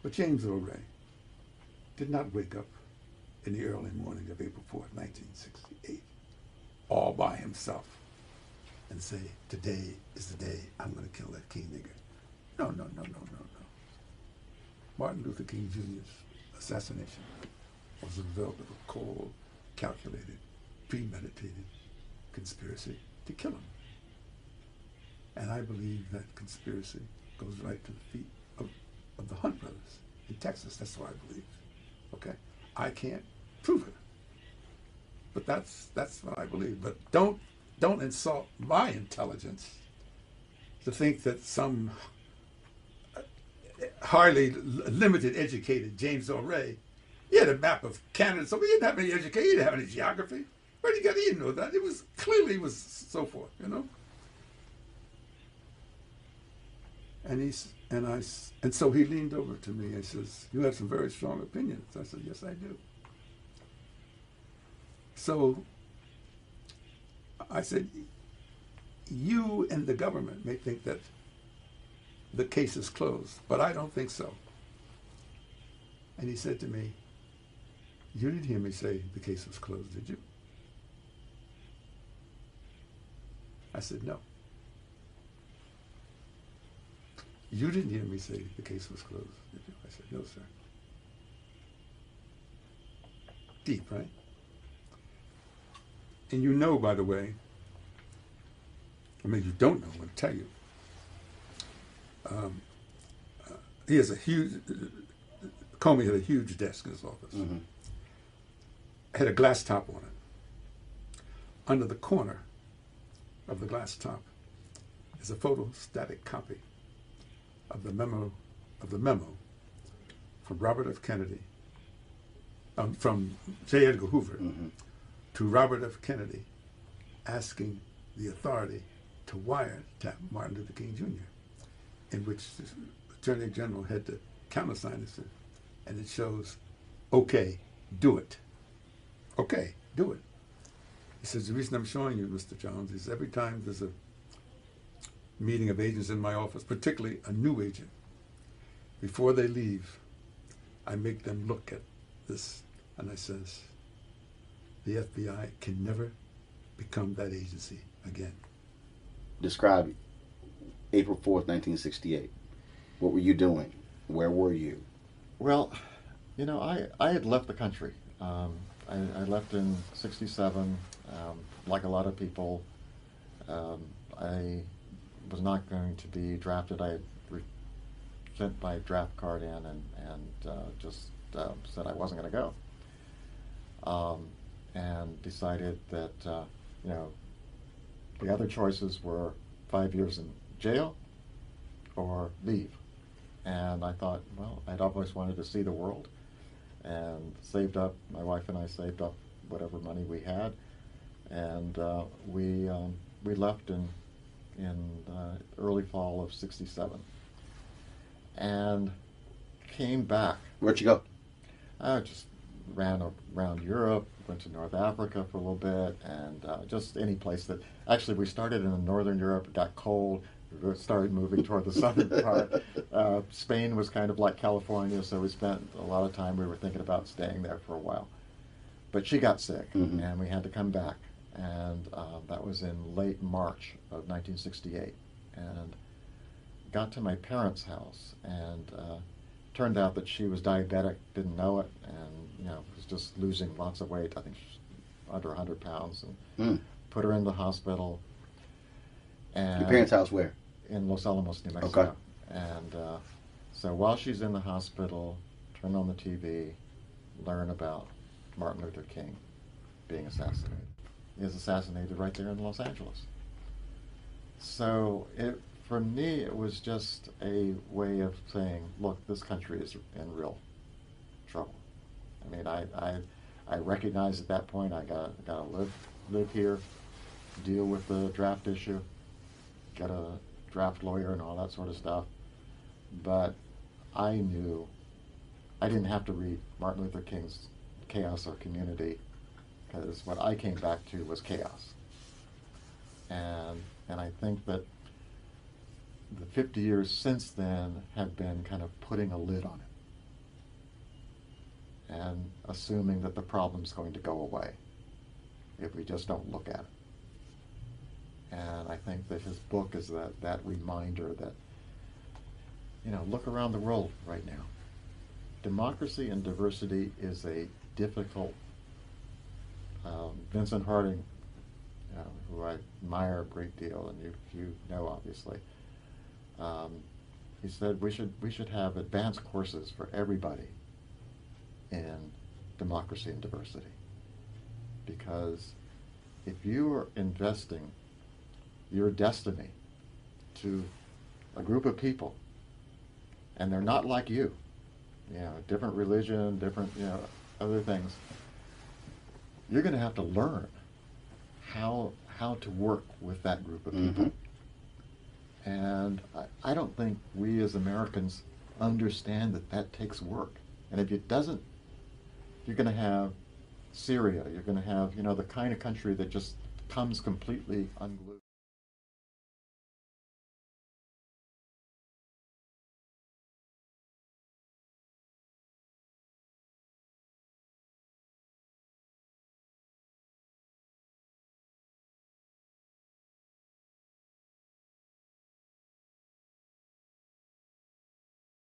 But James O. Ray did not wake up in the early morning of April 4th, 1968, all by himself and say, today is the day I'm going to kill that King nigger. No. Martin Luther King Jr.'s assassination was the result of a cold, calculated, premeditated conspiracy to kill him. And I believe that conspiracy goes right to the feet of the Hunt brothers in Texas. That's what I believe. Okay? I can't prove it. But that's what I believe. But don't insult my intelligence to think that some hardly limited educated James O. Ray, he had a map of Canada, so he didn't have any education, he didn't have any geography. Where did he get? He didn't know that. It was clearly so forth, And so he leaned over to me and says, you have some very strong opinions. I said, yes, I do. So I said, you and the government may think that the case is closed, but I don't think so. And he said to me, you didn't hear me say the case was closed, did you? I said, no. You didn't hear me say the case was closed, did you? I said, no, sir. Deep, right? And by the way, you don't know, I'm going to tell you. He has Comey had a huge desk in his office. Mm-hmm. Had a glass top on it. Under the corner of the glass top is a photostatic copy of the memo from Robert F. Kennedy, from J. Edgar Hoover, mm-hmm. to Robert F. Kennedy, asking the authority to wiretap Martin Luther King Jr., in which the Attorney General had to countersign it, and it shows, okay, do it. Okay, do it. He says, the reason I'm showing you, Mr. Jones, is every time there's a meeting of agents in my office, particularly a new agent, before they leave, I make them look at this, and I says, the FBI can never become that agency again. Describe April 4th, 1968. What were you doing? Where were you? Well, I had left the country. I left in '67. Like a lot of people, I was not going to be drafted. I had sent my draft card in and just said I wasn't going to go. And decided that, the other choices were 5 years in jail or leave. And I thought, well, I'd always wanted to see the world, and saved up, my wife and I saved up whatever money we had, and we left in early fall of '67, and came back. Where'd you go? Just ran around Europe, went to North Africa for a little bit, and just any place that, actually we started in Northern Europe, it got cold, we started moving toward the southern part. Spain was kind of like California, so we spent a lot of time, we were thinking about staying there for a while. But she got sick, and we had to come back, and that was in late March of 1968. And got to my parents' house, and turned out that she was diabetic, didn't know it, and was just losing lots of weight. I think she's under 100 pounds, and put her in the hospital. And your parents' house where? In Los Alamos, New Mexico. Okay. And so while she's in the hospital, turn on the TV, learn about Martin Luther King being assassinated. He was assassinated right there in Los Angeles. So for me, it was just a way of saying, look, this country is in real trouble. I mean, I recognized at that point I gotta live here, deal with the draft issue, get a draft lawyer and all that sort of stuff. But I knew I didn't have to read Martin Luther King's Chaos or Community, because what I came back to was chaos. And I think that the 50 years since then have been kind of putting a lid on it and assuming that the problem's going to go away if we just don't look at it. And I think that his book is that reminder that, look around the world right now. Democracy and diversity is a difficult, Vincent Harding, who I admire a great deal, and you know obviously, he said we should have advanced courses for everybody in democracy and diversity, because if you are investing your destiny to a group of people and they're not like you, different religion, different other things, you're going to have to learn how to work with that group of people. And I don't think we as Americans understand that takes work. And if it doesn't, you're going to have Syria, you're going to have, the kind of country that just comes completely unglued.